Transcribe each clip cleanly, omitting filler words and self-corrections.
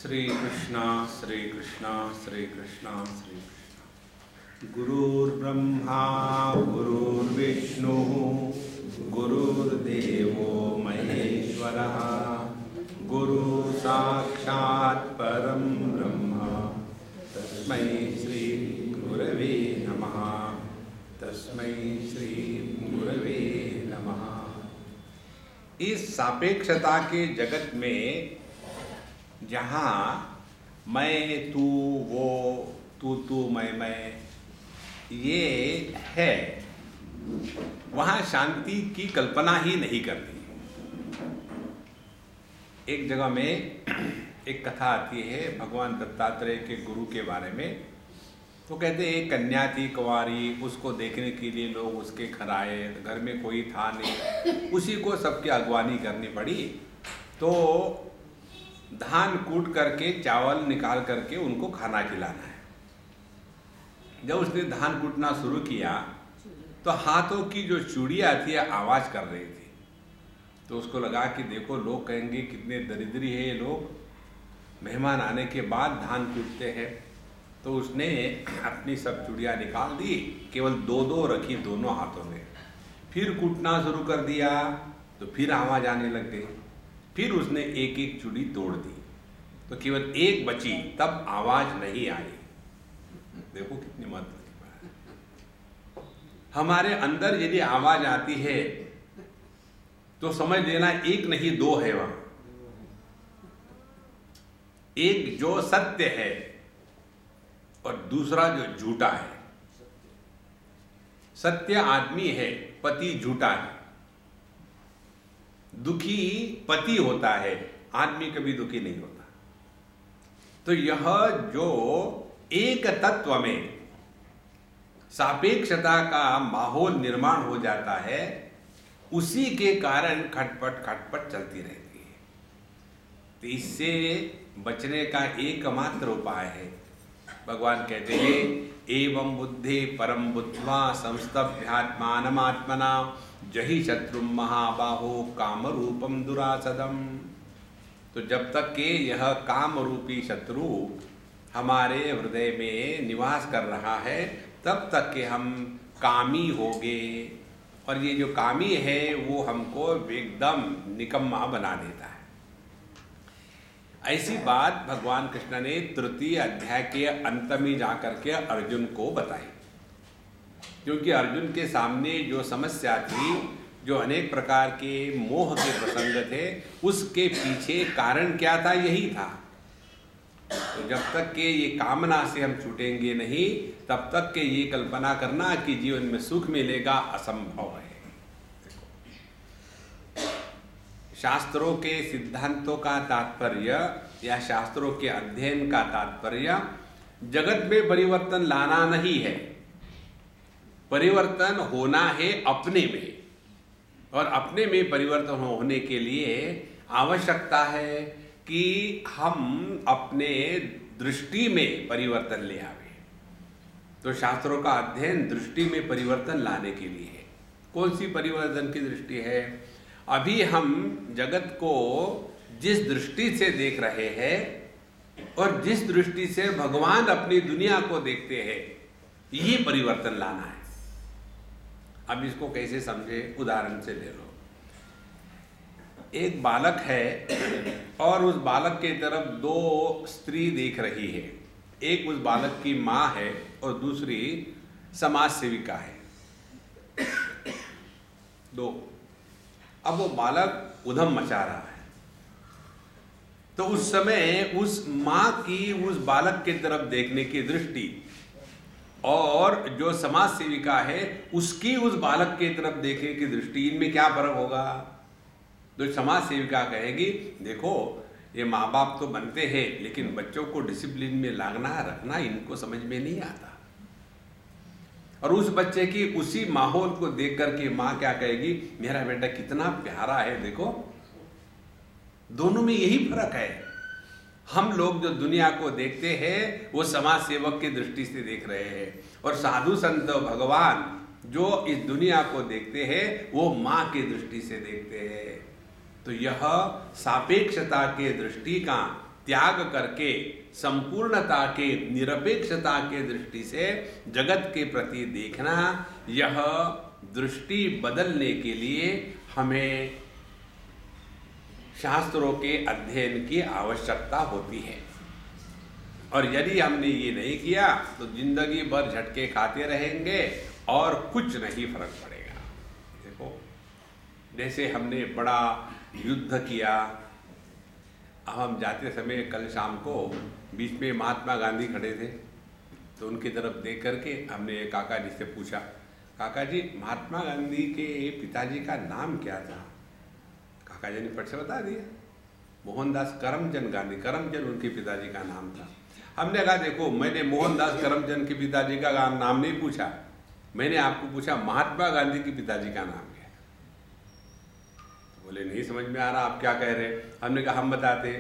श्री कृष्णा श्री कृष्णा श्री कृष्णा श्री कृष्णा। गुरुर्ब्रह्मा गुरुर्विष्णु गुरुर्देवो महेश्वरः गुरु साक्षात् परं ब्रह्म तस्मै श्री गुरवे नमः तस्मै श्री गुरवे नमः। इस सापेक्षता के जगत में जहाँ मैं तू वो तू मैं ये है, वहाँ शांति की कल्पना ही नहीं करती। एक जगह में एक कथा आती है भगवान दत्तात्रेय के गुरु के बारे में। तो कहते एक कन्या थी कुंवारी, उसको देखने के लिए लोग उसके घर आए, घर में कोई था नहीं, उसी को सबकी अगवानी करनी पड़ी। तो धान कूट करके चावल निकाल करके उनको खाना खिलाना है। जब उसने धान कूटना शुरू किया तो हाथों की जो चूड़ियाँ थी आवाज़ कर रही थी। तो उसको लगा कि देखो लोग कहेंगे कितने दरिद्री है ये लोग, मेहमान आने के बाद धान कूटते हैं। तो उसने अपनी सब चूड़ियाँ निकाल दी, केवल दो दो रखी दोनों हाथों में। फिर कूटना शुरू कर दिया तो फिर आवाज़ आने लग गई। फिर उसने एक एक चूड़ी तोड़ दी तो केवल एक बची, तब आवाज नहीं आई। देखो कितनी महत्व की बात है। हमारे अंदर यदि आवाज आती है तो समझ लेना एक नहीं दो है वहां। एक जो सत्य है और दूसरा जो झूठा है। सत्य आदमी है, पति झूठा है। दुखी पति होता है, आदमी कभी दुखी नहीं होता। तो यह जो एक तत्व में सापेक्षता का माहौल निर्माण हो जाता है, उसी के कारण खटपट खटपट चलती रहती है। तो इससे बचने का एकमात्र उपाय है। भगवान कहते हैं एवं बुद्धि परम बुद्ध्वा संस्तभ्यात्मानमात्मना जहि शत्रु महाबाहो काम रूपम दुरासदम। तो जब तक के यह काम रूपी शत्रु हमारे हृदय में निवास कर रहा है, तब तक के हम कामी होंगे। और ये जो कामी है वो हमको एकदम निकम्मा बना देता है। ऐसी बात भगवान कृष्ण ने तृतीय अध्याय के अंत में जाकर के अर्जुन को बताई। क्योंकि अर्जुन के सामने जो समस्या थी, जो अनेक प्रकार के मोह के प्रसंग थे, उसके पीछे कारण क्या था, यही था। तो जब तक के ये कामना से हम छूटेंगे नहीं, तब तक के ये कल्पना करना कि जीवन में सुख मिलेगा असंभव है। शास्त्रों के सिद्धांतों का तात्पर्य या शास्त्रों के अध्ययन का तात्पर्य जगत में परिवर्तन लाना नहीं है। परिवर्तन होना है अपने में, और अपने में परिवर्तन होने के लिए आवश्यकता है कि हम अपने दृष्टि में परिवर्तन ले आवे। तो शास्त्रों का अध्ययन दृष्टि में परिवर्तन लाने के लिए है। कौन सी परिवर्तन की दृष्टि है? अभी हम जगत को जिस दृष्टि से देख रहे हैं और जिस दृष्टि से भगवान अपनी दुनिया को देखते हैं, ये परिवर्तन लाना है। अब इसको कैसे समझे, उदाहरण से ले लो। एक बालक है और उस बालक के तरफ दो स्त्री देख रही है। एक उस बालक की माँ है और दूसरी समाज सेविका है। दो। अब वो बालक उधम मचा रहा है। तो उस समय उस माँ की उस बालक के तरफ देखने की दृष्टि और जो समाज सेविका है उसकी उस बालक के तरफ देखने की दृष्टि, इनमें क्या फर्क होगा? तो समाज सेविका कहेगी देखो ये माँ बाप तो बनते हैं, लेकिन बच्चों को डिसिप्लिन में लाना रखना इनको समझ में नहीं आता। और उस बच्चे की उसी माहौल को देख करके माँ क्या कहेगी, मेरा बेटा कितना प्यारा है, देखो। दोनों में यही फर्क है। हम लोग जो दुनिया को देखते हैं वो समाज सेवक की दृष्टि से देख रहे हैं, और साधु संत भगवान जो इस दुनिया को देखते हैं वो माँ की दृष्टि से देखते हैं। तो यह सापेक्षता के दृष्टि का त्याग करके संपूर्णता के, निरपेक्षता के दृष्टि से जगत के प्रति देखना, यह दृष्टि बदलने के लिए हमें शास्त्रों के अध्ययन की आवश्यकता होती है। और यदि हमने ये नहीं किया तो जिंदगी भर झटके खाते रहेंगे और कुछ नहीं फर्क पड़ेगा। देखो, जैसे हमने बड़ा युद्ध किया, अब हम जाते समय कल शाम को बीच में महात्मा गांधी खड़े थे, तो उनकी तरफ देख करके हमने काका जी से पूछा, काका जी महात्मा गांधी के पिताजी का नाम क्या था? काका जी ने फट से बता दिया, मोहनदास करमचंद गांधी, करमचंद उनके पिताजी का नाम था। हमने कहा देखो, मैंने मोहनदास करमचंद के पिताजी का नाम नहीं पूछा, मैंने आपको पूछा महात्मा गांधी के पिताजी का नाम क्या है? बोले नहीं समझ में आ रहा, आप क्या कह रहे? हमने कहा हम बताते,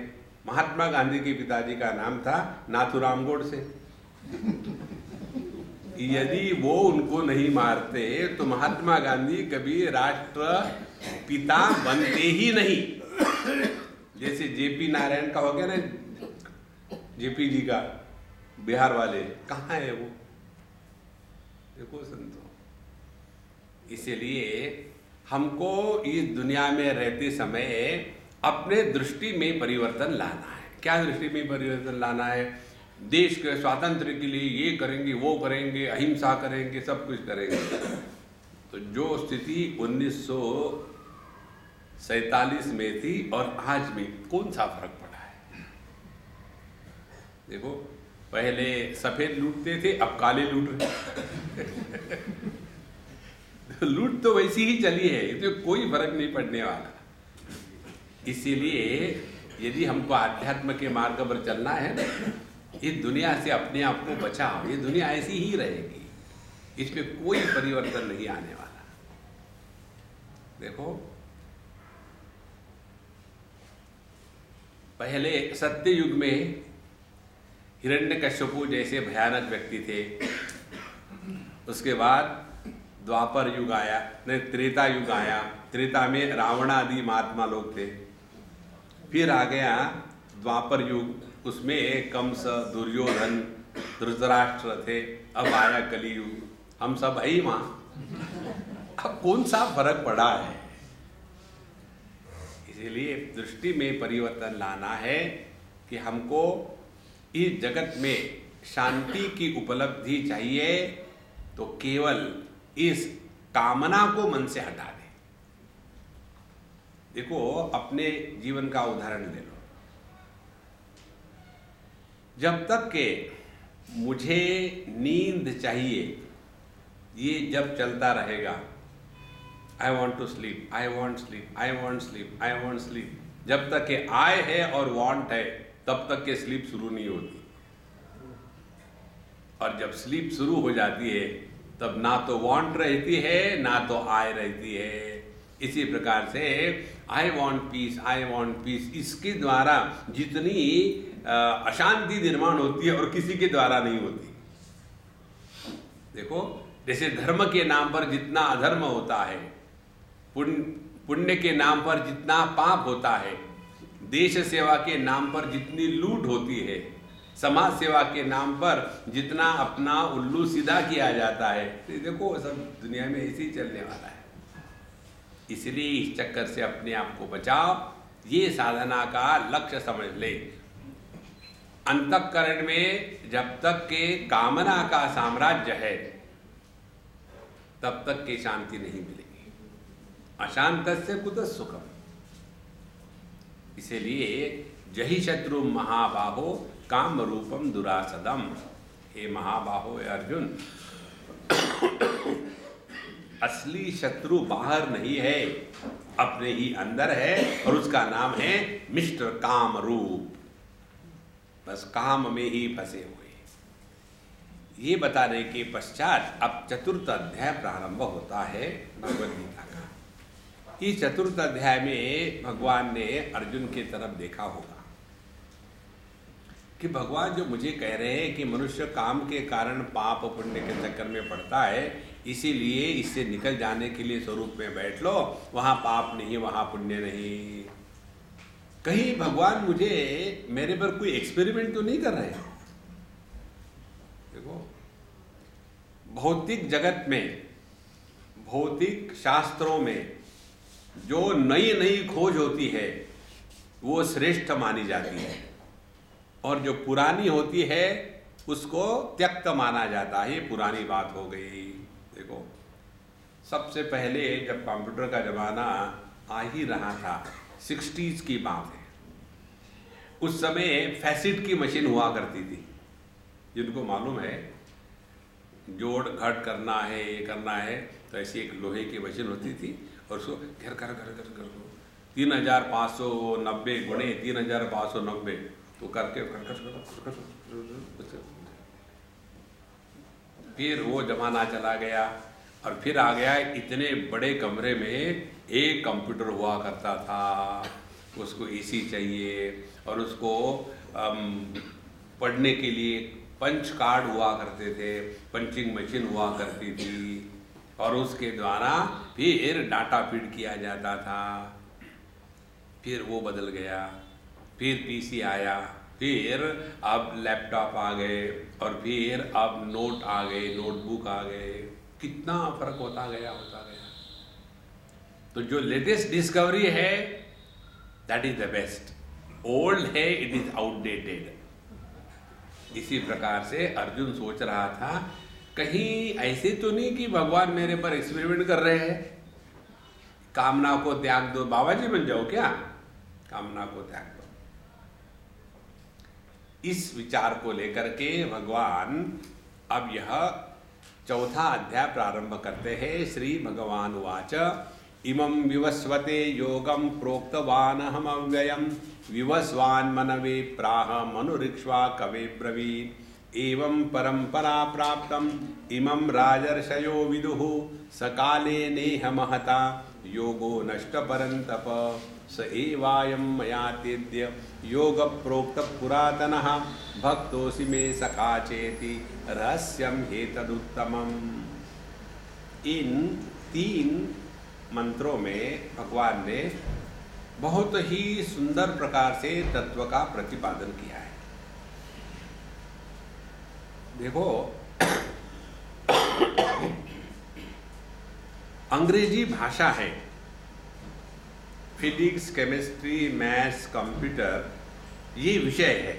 महात्मा गांधी के पिताजी का नाम था नाथूराम गोडसे। यदि वो उनको नहीं मारते तो महात्मा गांधी कभी राष्ट्र पिता बनते ही नहीं। जैसे जेपी नारायण का हो गया ना, जेपी जी का, बिहार वाले, कहाँ है वो? देखो संतो, इसलिए हमको इस दुनिया में रहते समय अपने दृष्टि में परिवर्तन लाना है। क्या दृष्टि में परिवर्तन लाना है? देश के स्वातंत्र्य के लिए ये करेंगे, वो करेंगे, अहिंसा करेंगे, सब कुछ करेंगे। तो जो स्थिति 1947 में थी और आज में कौन सा फर्क पड़ा है? देखो, पहले सफेद लूटते थे, अब काले लूट रहे। लूट तो वैसी ही चली है, तो कोई फर्क नहीं पड़ने वाला। इसीलिए यदि हमको आध्यात्म के मार्ग पर चलना है ना, इस दुनिया से अपने आप को बचाओ। ये दुनिया ऐसी ही रहेगी, इसमें कोई परिवर्तन नहीं आने वाला। देखो, पहले सत्य युग में हिरण्यकश्यपु जैसे भयानक व्यक्ति थे, उसके बाद द्वापर युग आया, नहीं त्रेता युग आया, त्रेता में रावण आदि महात्मा लोग थे। फिर आ गया द्वापर युग, उसमें कंस, दुर्योधन, धृतराष्ट्र थे। अब आया कलियुग, हम सब है ही वहाँ। अब कौन सा फर्क पड़ा है? इसीलिए दृष्टि में परिवर्तन लाना है कि हमको इस जगत में शांति की उपलब्धि चाहिए, तो केवल इस कामना को मन से हटा दे। देखो, अपने जीवन का उदाहरण ले लो। जब तक के मुझे नींद चाहिए, ये जब चलता रहेगा, I want to sleep, I want sleep, I want sleep, I want sleep, जब तक के आय है और वांट है, तब तक के स्लीप शुरू नहीं होती। और जब स्लीप शुरू हो जाती है, तब ना तो वांट रहती है, ना तो आय रहती है। इसी प्रकार से I want piece, I want piece, इसके द्वारा जितनी अशांति निर्माण होती है और किसी के द्वारा नहीं होती। देखो, जैसे धर्म के नाम पर जितना अधर्म होता है, पुण्य के नाम पर जितना पाप होता है, देश सेवा के नाम पर जितनी लूट होती है, समाज सेवा के नाम पर जितना अपना उल्लू सीधा किया जाता है, तो देखो सब दुनिया में ऐसे ही चलने वाला है। इसलिए इस चक्कर से अपने आप को बचाओ, ये साधना का लक्ष्य समझ ले। अंतःकरण में जब तक के कामना का साम्राज्य है, तब तक के शांति नहीं मिलेगी। अशांतस्य कुतः सुखम। इसलिए जहि शत्रु महाबाहो काम रूपम दुरासदम। हे महाबाहो, हे अर्जुन, असली शत्रु बाहर नहीं है, अपने ही अंदर है, और उसका नाम है मिस्टर काम रूप। बस काम में ही फंसे हुए। ये बताने के पश्चात अब चतुर्थ अध्याय प्रारंभ होता है भगवद गीता का। इस चतुर्थ अध्याय में भगवान ने अर्जुन की तरफ देखा होगा कि भगवान जो मुझे कह रहे हैं कि मनुष्य काम के कारण पाप पुण्य के चक्कर में पड़ता है, इसीलिए इससे निकल जाने के लिए स्वरूप में बैठ लो, वहाँ पाप नहीं, वहाँ पुण्य नहीं। कहीं भगवान मुझे मेरे पर कोई एक्सपेरिमेंट तो नहीं कर रहे हैं। देखो, भौतिक जगत में, भौतिक शास्त्रों में जो नई नई खोज होती है वो श्रेष्ठ मानी जाती है, और जो पुरानी होती है उसको त्यक्त माना जाता है। ये पुरानी बात हो गई। देखो, सबसे पहले जब कंप्यूटर का ज़माना आ ही रहा था, 60s की बात है, उस समय फैसिट की मशीन हुआ करती थी। जिनको मालूम है जोड़ घट करना है, ये करना है, तो ऐसी एक लोहे की मशीन होती थी और उसको घर कर कर कर कर 3590 गुणे 3590 तो करके फिर वो जमाना चला गया और फिर आ गया इतने बड़े कमरे में एक कंप्यूटर हुआ करता था, उसको एसी चाहिए और उसको पढ़ने के लिए पंच कार्ड हुआ करते थे, पंचिंग मशीन हुआ करती थी और उसके द्वारा फिर डाटा फीड किया जाता था। फिर वो बदल गया, फिर पीसी आया, फिर अब लैपटॉप आ गए और फिर अब नोट आ गए, नोटबुक आ गए। कितना फर्क होता गया। तो जो लेटेस्ट डिस्कवरी है that is the best, old है इट इज आउटडेटेड। इसी प्रकार से अर्जुन सोच रहा था कहीं ऐसे तो नहीं कि भगवान मेरे पर एक्सपेरिमेंट कर रहे हैं, कामना को त्याग दो, बाबा जी बन जाओ क्या, कामना को त्याग दो। इस विचार को लेकर के भगवान अब यह चौथा अध्याय प्रारंभ करते हैं। श्री भगवान उवाच इमं विवस्वते योगं प्रोक्तवानहम अव्ययं विवस्वान् मनवे प्राह मनुरिक्ष्वा कवे ब्रवीत् एवं परंपरा प्राप्तम इमं राजर्षयो विदुः सकाले नेह महता योगो नष्ट परंतप स एवायं मया तेद्य योग प्रोक्त पुरातनः भक्तोऽसि मे सखा चेति रहस्यं हेतदुत्तमम्। इन 3 मंत्रों में भगवान ने बहुत ही सुंदर प्रकार से तत्व का प्रतिपादन किया है। देखो, अंग्रेजी भाषा है, फिजिक्स, केमिस्ट्री, मैथ्स, कंप्यूटर, ये विषय है।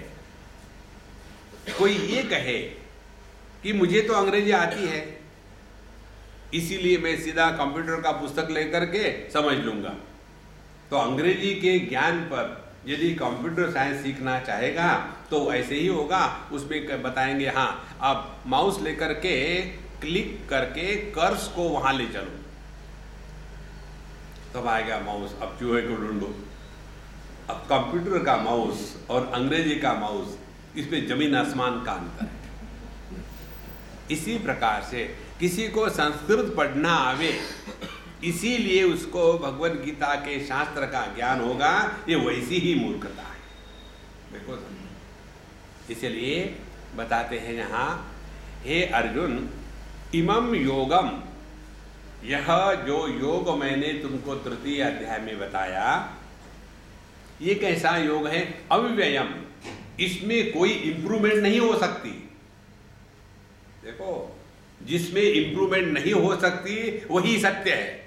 कोई ये कहे कि मुझे तो अंग्रेजी आती है इसीलिए मैं सीधा कंप्यूटर का पुस्तक लेकर के समझ लूंगा, तो अंग्रेजी के ज्ञान पर यदि कंप्यूटर साइंस सीखना चाहेगा तो ऐसे ही होगा। उसमें बताएंगे हाँ अब माउस लेकर के क्लिक करके कर्स को वहां ले चलो, तब आएगा माउस, अब चूहे को ढूंढो। अब कंप्यूटर का माउस और अंग्रेजी का माउस, इसमें जमीन आसमान का अंतर है। इसी प्रकार से किसी को संस्कृत पढ़ना आवे इसीलिए उसको भगवद गीता के शास्त्र का ज्ञान होगा, ये वैसी ही मूर्खता है। देखो, इसलिए बताते हैं यहाँ, हे अर्जुन इमं योगम, यह जो योग मैंने तुमको तृतीय अध्याय में बताया, ये कैसा योग है? अव्ययम, इसमें कोई इंप्रूवमेंट नहीं हो सकती। देखो, जिसमें इंप्रूवमेंट नहीं हो सकती वही सत्य है।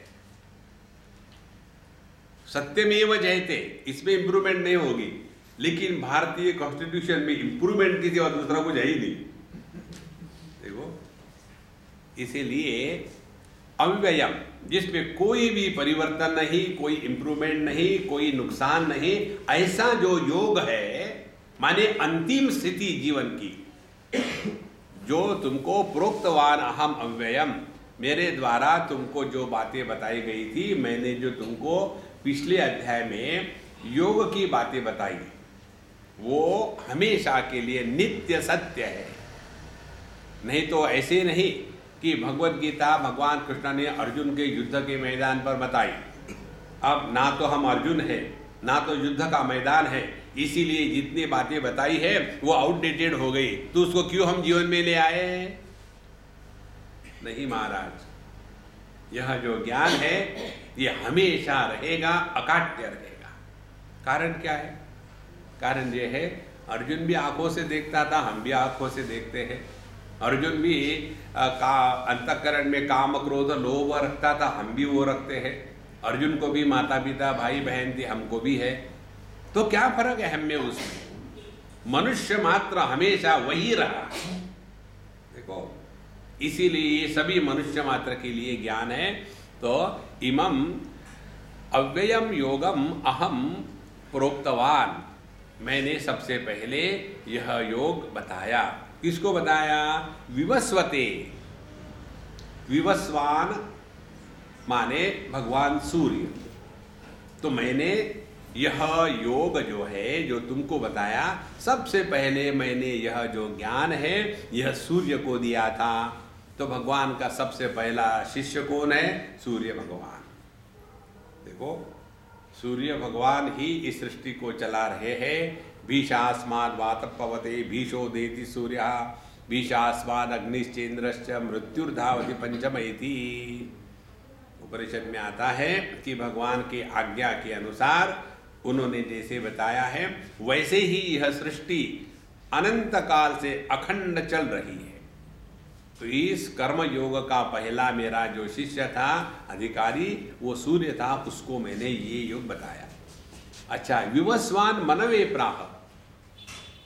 सत्यमेव जयते, इसमें इंप्रूवमेंट नहीं होगी। लेकिन भारतीय कॉन्स्टिट्यूशन में इंप्रूवमेंट की सिवा दूसरा कुछ है ही नहीं। देखो, इसीलिए अव्ययम, जिसमें कोई भी परिवर्तन नहीं, कोई इंप्रूवमेंट नहीं, कोई नुकसान नहीं, ऐसा जो योग है, माने अंतिम स्थिति जीवन की, जो तुमको प्रोक्तवान अहम अव्ययम, मेरे द्वारा तुमको जो बातें बताई गई थी, मैंने जो तुमको पिछले अध्याय में योग की बातें बताई, वो हमेशा के लिए नित्य सत्य है। नहीं तो ऐसे नहीं कि भगवद गीता भगवान कृष्ण ने अर्जुन के युद्ध के मैदान पर बताई, अब ना तो हम अर्जुन है ना तो युद्ध का मैदान है, इसीलिए जितनी बातें बताई है वो आउटडेटेड हो गई, तो उसको क्यों हम जीवन में ले आए? नहीं महाराज, यह जो ज्ञान है ये हमेशा रहेगा, अकाट्य रहेगा, कारण क्या है? कारण ये है, अर्जुन भी आंखों से देखता था, हम भी आंखों से देखते हैं। अर्जुन भी अंतःकरण में काम क्रोध लोभ रखता था, हम भी वो रखते हैं। अर्जुन को भी माता पिता भाई बहन थी, हमको भी है। तो क्या फर्क है हम में उसमें? मनुष्य मात्र हमेशा वही रहा। देखो, इसीलिए सभी मनुष्य मात्र के लिए ज्ञान है। तो इमम अव्ययम योगम अहम प्रोक्तवान, मैंने सबसे पहले यह योग बताया। किसको बताया? विवस्वते, विवस्वान माने भगवान सूर्य। तो मैंने यह योग जो है, जो तुमको बताया, सबसे पहले मैंने यह जो ज्ञान है यह सूर्य को दिया था। तो भगवान का सबसे पहला शिष्य कौन है? सूर्य भगवान। देखो, सूर्य भगवान ही इस सृष्टि को चला रहे हैं। भीषास्माद वातः पवते भीषो देति सूर्य, भीषास्माद अग्निश्चेन्द्रश्च मृत्युर्धावति पंचमयति। उपनिषद में आता है कि भगवान की आज्ञा के अनुसार उन्होंने जैसे बताया है वैसे ही यह सृष्टि अनंत काल से अखंड चल रही है। तो इस कर्म योग का पहला मेरा जो शिष्य था, अधिकारी, वो सूर्य था, उसको मैंने ये योग बताया। अच्छा, विवस्वान मनवे प्राह,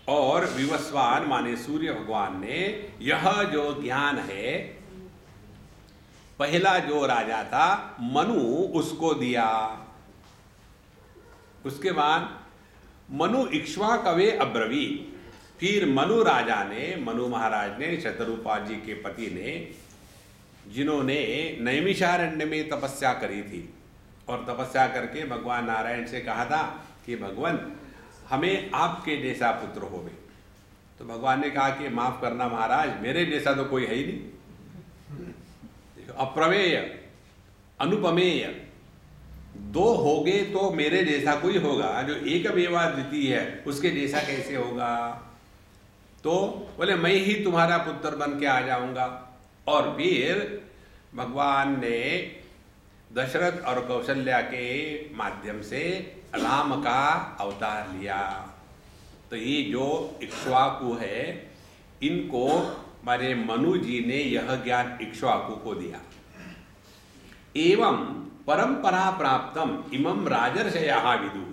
और विवस्वान माने सूर्य भगवान ने यह जो ज्ञान है पहला जो राजा था मनु, उसको दिया। उसके बाद मनु इक्ष्वाकवे अब्रवी, फिर मनु राजा ने, मनु महाराज ने, शतरूपा जी के पति ने, जिन्होंने नैमिषारण्य में तपस्या करी थी और तपस्या करके भगवान नारायण से कहा था कि भगवान हमें आपके जैसा पुत्र होवे। तो भगवान ने कहा कि माफ करना महाराज, मेरे जैसा तो कोई है ही नहीं। अप्रमेय अनुपमेय, दो होगे तो मेरे जैसा कोई होगा, जो एकमेवा द्वितीय है उसके जैसा कैसे होगा? तो बोले मैं ही तुम्हारा पुत्र बन के आ जाऊंगा। और फिर भगवान ने दशरथ और कौशल्या के माध्यम से राम का अवतार लिया। तो ये जो इक्ष्वाकु है, इनको हमारे मनु जी ने यह ज्ञान इक्ष्वाकु को दिया। एवं परंपरा प्राप्तम इमं राजर्षयः विदु।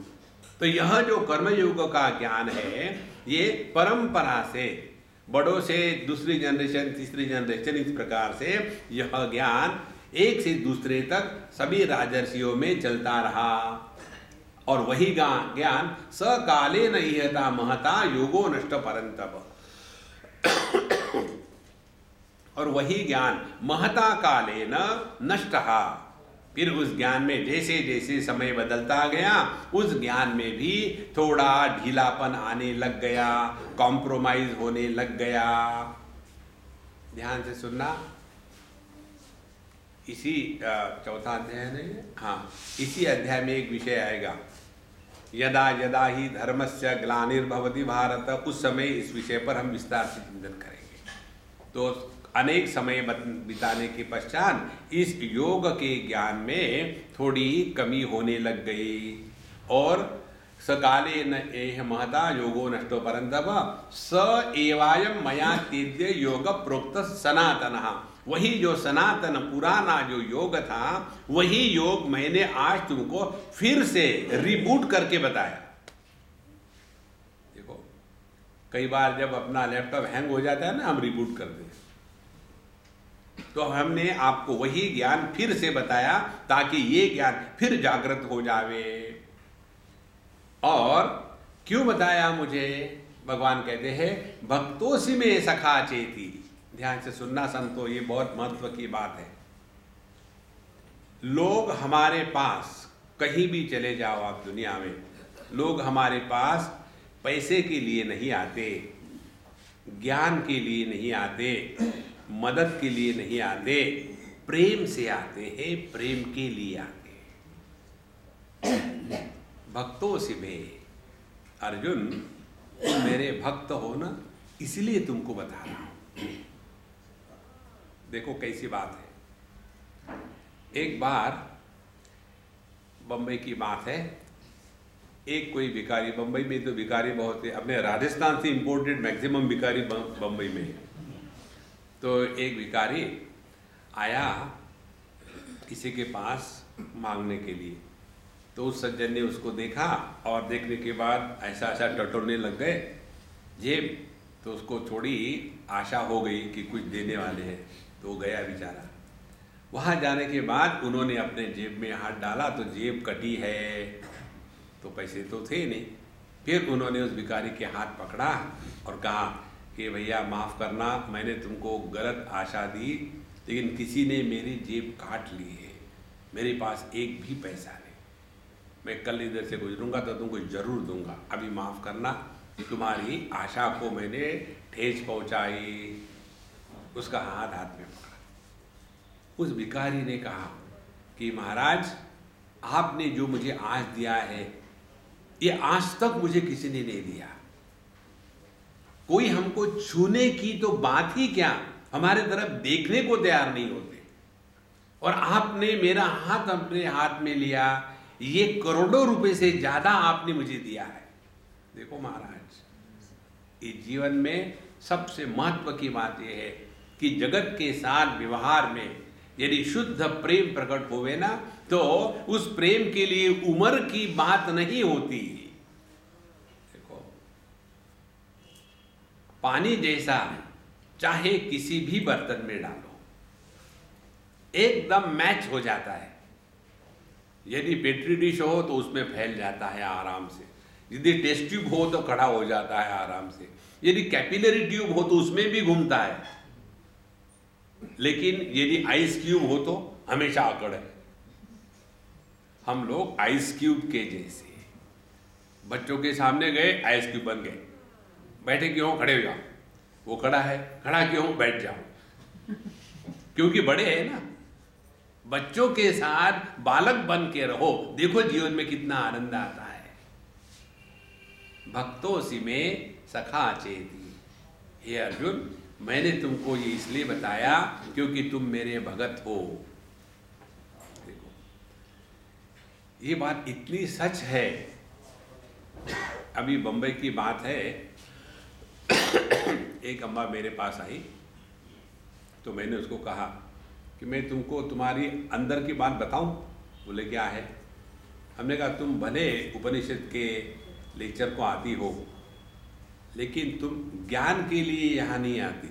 तो यह जो कर्मयोग का ज्ञान है, ये परंपरा से, बड़ों से दूसरी जनरेशन, तीसरी जनरेशन, इस प्रकार से यह ज्ञान एक से दूसरे तक सभी राजर्षियों में चलता रहा। और वही ज्ञान सकाले न इहता महता योगो नष्ट परंतप, और वही ज्ञान महता काले न नष्ट। फिर उस ज्ञान में जैसे जैसे समय बदलता गया, उस ज्ञान में भी थोड़ा ढीलापन आने लग गया, कॉम्प्रोमाइज होने लग गया। ध्यान से सुनना, इसी चौथा अध्याय नहीं, हाँ, इसी अध्याय में एक विषय आएगा, यदा यदा ही धर्मस्य ग्लानिर्भवति भारत। उस समय इस विषय पर हम विस्तार से चिंतन करेंगे। तो अनेक समय बिताने के पश्चात इस योग के ज्ञान में थोड़ी कमी होने लग गई। और सकाले न एह महता योगो नष्टो परंतप स एवायम मया तेद्य योग प्रोक्त सनातनः। वही जो सनातन पुराना जो योग था, वही योग मैंने आज तुमको फिर से रिबूट करके बताया। देखो, कई बार जब अपना लैपटॉप हैंग हो जाता है ना, हम रिबूट करते हैं, तो हमने आपको वही ज्ञान फिर से बताया ताकि ये ज्ञान फिर जागृत हो जावे। और क्यों बताया मुझे? भगवान कहते हैं भक्तोसी में सखा चेती। ध्यान से सुनना संतो, ये बहुत महत्व की बात है। लोग हमारे पास कहीं भी चले जाओ आप दुनिया में, लोग हमारे पास पैसे के लिए नहीं आते, ज्ञान के लिए नहीं आते, मदद के लिए नहीं आते, प्रेम से आते हैं, प्रेम के लिए आते हैं। भक्तों से में अर्जुन, तुम मेरे भक्त हो ना, इसलिए तुमको बता रहा हूं। देखो कैसी बात है। एक बार बम्बई की बात है, एक कोई भिखारी, बम्बई में तो भिखारी बहुत है, अपने राजस्थान से इंपोर्टेड मैक्सिमम भिखारी बम्बई में है। तो एक भिखारी आया किसी के पास मांगने के लिए, तो उस सज्जन ने उसको देखा और देखने के बाद ऐसा ऐसा टटोलने लग गए जेब, तो उसको थोड़ी आशा हो गई कि कुछ देने वाले हैं, तो वो गया बेचारा। वहाँ जाने के बाद उन्होंने अपने जेब में हाथ डाला तो जेब कटी है, तो पैसे तो थे नहीं। फिर उन्होंने उस भिखारी के हाथ पकड़ा और कहा कि भैया माफ़ करना, मैंने तुमको गलत आशा दी, लेकिन किसी ने मेरी जेब काट ली है, मेरे पास एक भी पैसा नहीं, मैं कल इधर से गुजरूंगा तो तुमको ज़रूर दूंगा, अभी माफ़ करना, तुम्हारी आशा को मैंने ठेस पहुंचाई। उसका हाथ हाथ में पकड़ा। उस भिखारी ने कहा कि महाराज, आपने जो मुझे आज दिया है ये आज तक मुझे किसी ने नहीं दिया, कोई हमको छूने की तो बात ही क्या, हमारे तरफ देखने को तैयार नहीं होते, और आपने मेरा हाथ अपने हाथ में लिया, ये करोड़ों रुपए से ज्यादा आपने मुझे दिया है। देखो महाराज, इस जीवन में सबसे महत्व की बात यह है कि जगत के साथ व्यवहार में यदि शुद्ध प्रेम प्रकट होवे ना, तो उस प्रेम के लिए उम्र की बात नहीं होती। देखो, पानी जैसा चाहे किसी भी बर्तन में डालो एकदम मैच हो जाता है। यदि पेट्री डिश हो तो उसमें फैल जाता है आराम से, यदि टेस्ट ट्यूब हो तो खड़ा हो जाता है आराम से, यदि कैपिलरी ट्यूब हो तो उसमें भी घूमता है, लेकिन यदि आइस क्यूब हो तो हमेशा अकड़ है। हम लोग आइस क्यूब के जैसे, बच्चों के सामने गए आइस क्यूब बन गए, बैठे क्यों, खड़े हो जाओ, वो खड़ा है, खड़ा क्यों, बैठ जाओ, क्योंकि बड़े हैं ना। बच्चों के साथ बालक बन के रहो, देखो जीवन में कितना आनंद आता है। भक्तों में सखा चेती, हे अर्जुन, मैंने तुमको ये इसलिए बताया क्योंकि तुम मेरे भगत हो। देखो, ये बात इतनी सच है। अभी बंबई की बात है, एक अम्मा मेरे पास आई, तो मैंने उसको कहा कि मैं तुमको तुम्हारी अंदर की बात बताऊं। बोले क्या है? हमने कहा तुम भले उपनिषद के लेक्चर को आती हो, लेकिन तुम ज्ञान के लिए यहाँ नहीं आती,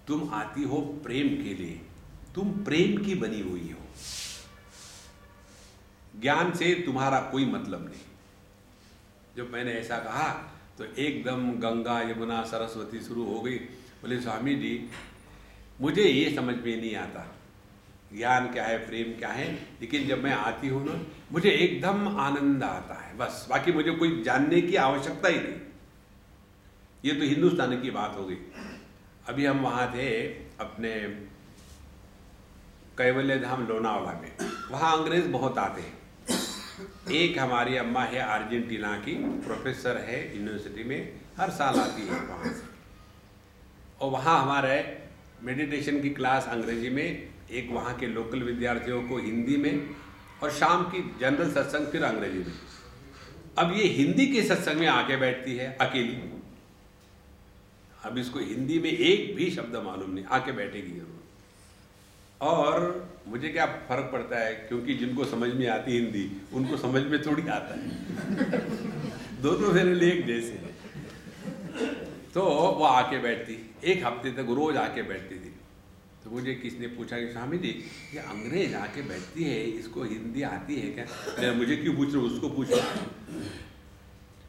तुम आती हो प्रेम के लिए, तुम प्रेम की बनी हुई हो, ज्ञान से तुम्हारा कोई मतलब नहीं। जब मैंने ऐसा कहा तो एकदम गंगा यमुना सरस्वती शुरू हो गई। बोले स्वामी जी, मुझे ये समझ में नहीं आता ज्ञान क्या है, प्रेम क्या है, लेकिन जब मैं आती हूँ ना, मुझे एकदम आनंद आता है, बस, बाकी मुझे कोई जानने की आवश्यकता ही नहीं। ये तो हिंदुस्तान की बात हो गई। अभी हम वहाँ थे अपने कैवल्य धाम लोनावाला में, वहाँ अंग्रेज बहुत आते हैं। एक हमारी अम्मा है अर्जेंटीना की, प्रोफेसर है यूनिवर्सिटी में, हर साल आती है वहाँ से, और वहाँ हमारे मेडिटेशन की क्लास अंग्रेजी में, एक वहाँ के लोकल विद्यार्थियों को हिंदी में, और शाम की जनरल सत्संग फिर अंग्रेजी में। अब ये हिंदी के सत्संग में आके बैठती है अकेली, अब इसको हिंदी में एक भी शब्द मालूम नहीं, आके बैठेगी जरूर। और मुझे क्या फर्क पड़ता है, क्योंकि जिनको समझ में आती हिंदी उनको समझ में थोड़ी आता है दोनों मेरे लिए एक जैसे हैं। तो वो आके बैठती, एक हफ्ते तक रोज आके बैठती थी। तो मुझे किसने पूछा कि स्वामी जी, ये अंग्रेज आके बैठती है, इसको हिंदी आती है क्या? मुझे क्यों पूछ रहे हो, उसको पूछो।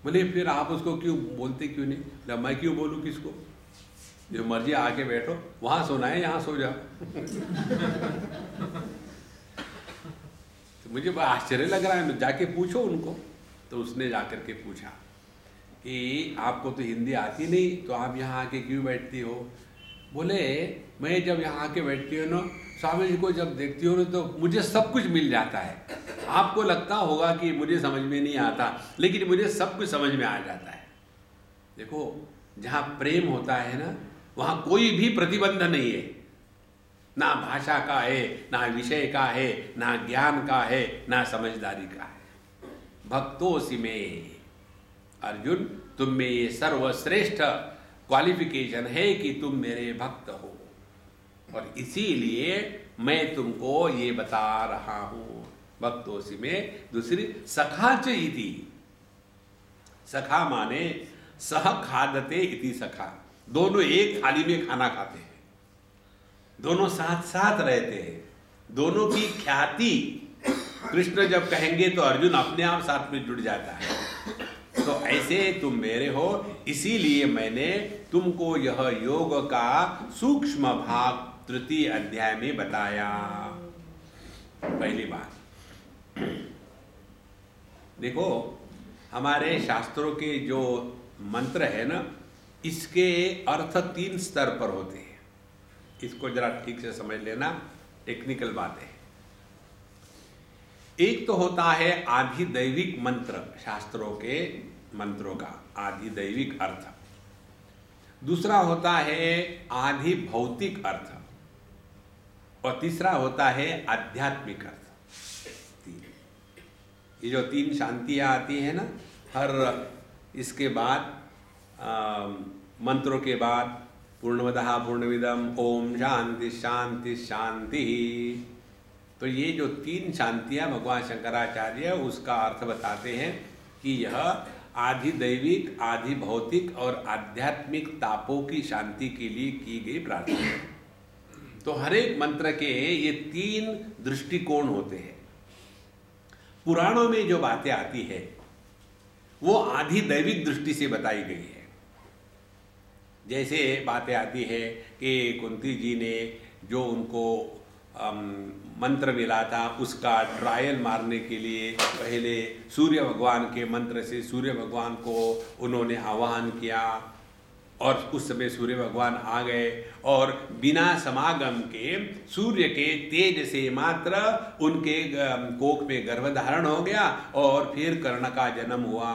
बोले फिर आप उसको क्यों बोलते क्यों नहीं? मैं क्यों बोलूँ किसको, जो मर्जी आके बैठो, वहाँ सोना है यहाँ सो जाओ तो मुझे बड़ा आश्चर्य लग रहा है, जाके पूछो उनको। तो उसने जाकर के पूछा कि आपको तो हिंदी आती नहीं, तो आप यहाँ आके क्यों बैठती हो? बोले मैं जब यहाँ आके बैठती हूँ ना, स्वामी जी को जब देखती हूँ ना, तो मुझे सब कुछ मिल जाता है। आपको लगता होगा कि मुझे समझ में नहीं आता, लेकिन मुझे सब कुछ समझ में आ जाता है। देखो, जहाँ प्रेम होता है ना, वहाँ कोई भी प्रतिबंध नहीं है, ना भाषा का है, ना विषय का है, ना ज्ञान का है, ना समझदारी का है। भक्तोऽसि में। अर्जुन, तुम में ये सर्वश्रेष्ठ क्वालिफिकेशन है कि तुम मेरे भक्त हो, और इसीलिए मैं तुमको ये बता रहा हूं। भक्तोऽसि में, दूसरी सखा च इति। सखा माने सह खादते इति सखा, दोनों एक थाली में खाना खाते हैं, दोनों साथ साथ रहते हैं, दोनों की ख्याति कृष्ण जब कहेंगे तो अर्जुन अपने आप साथ में जुड़ जाता है। तो ऐसे तुम मेरे हो, इसीलिए मैंने तुमको यह योग का सूक्ष्म भाग तृतीय अध्याय में बताया। पहली बात देखो, हमारे शास्त्रों के जो मंत्र है ना, इसके अर्थ 3 स्तर पर होते हैं। इसको जरा ठीक से समझ लेना, टेक्निकल बात है। एक तो होता है आधिदैविक मंत्र, शास्त्रों के मंत्रों का आधिदैविक अर्थ। दूसरा होता है आधि भौतिक अर्थ, और तीसरा होता है आध्यात्मिक अर्थ। ये जो 3 शांतियां आती है ना, हर इसके बाद मंत्रों के बाद पूर्णमदः पूर्णमिदं ओम शांति शांति शांति। तो ये जो 3 शांतियां भगवान शंकराचार्य उसका अर्थ बताते हैं कि यह आधि दैविक, आधि भौतिक और आध्यात्मिक तापों की शांति के लिए की गई प्रार्थना है। तो हर एक मंत्र के ये 3 दृष्टिकोण होते हैं। पुराणों में जो बातें आती है वो आधि दैविक दृष्टि से बताई गई है। जैसे बातें आती है कि कुंती जी ने जो उनको मंत्र मिला था उसका ट्रायल मारने के लिए पहले सूर्य भगवान के मंत्र से सूर्य भगवान को उन्होंने आवाहन किया, और उस समय सूर्य भगवान आ गए और बिना समागम के सूर्य के तेज से मात्र उनके कोख में गर्भधारण हो गया और फिर कर्ण का जन्म हुआ।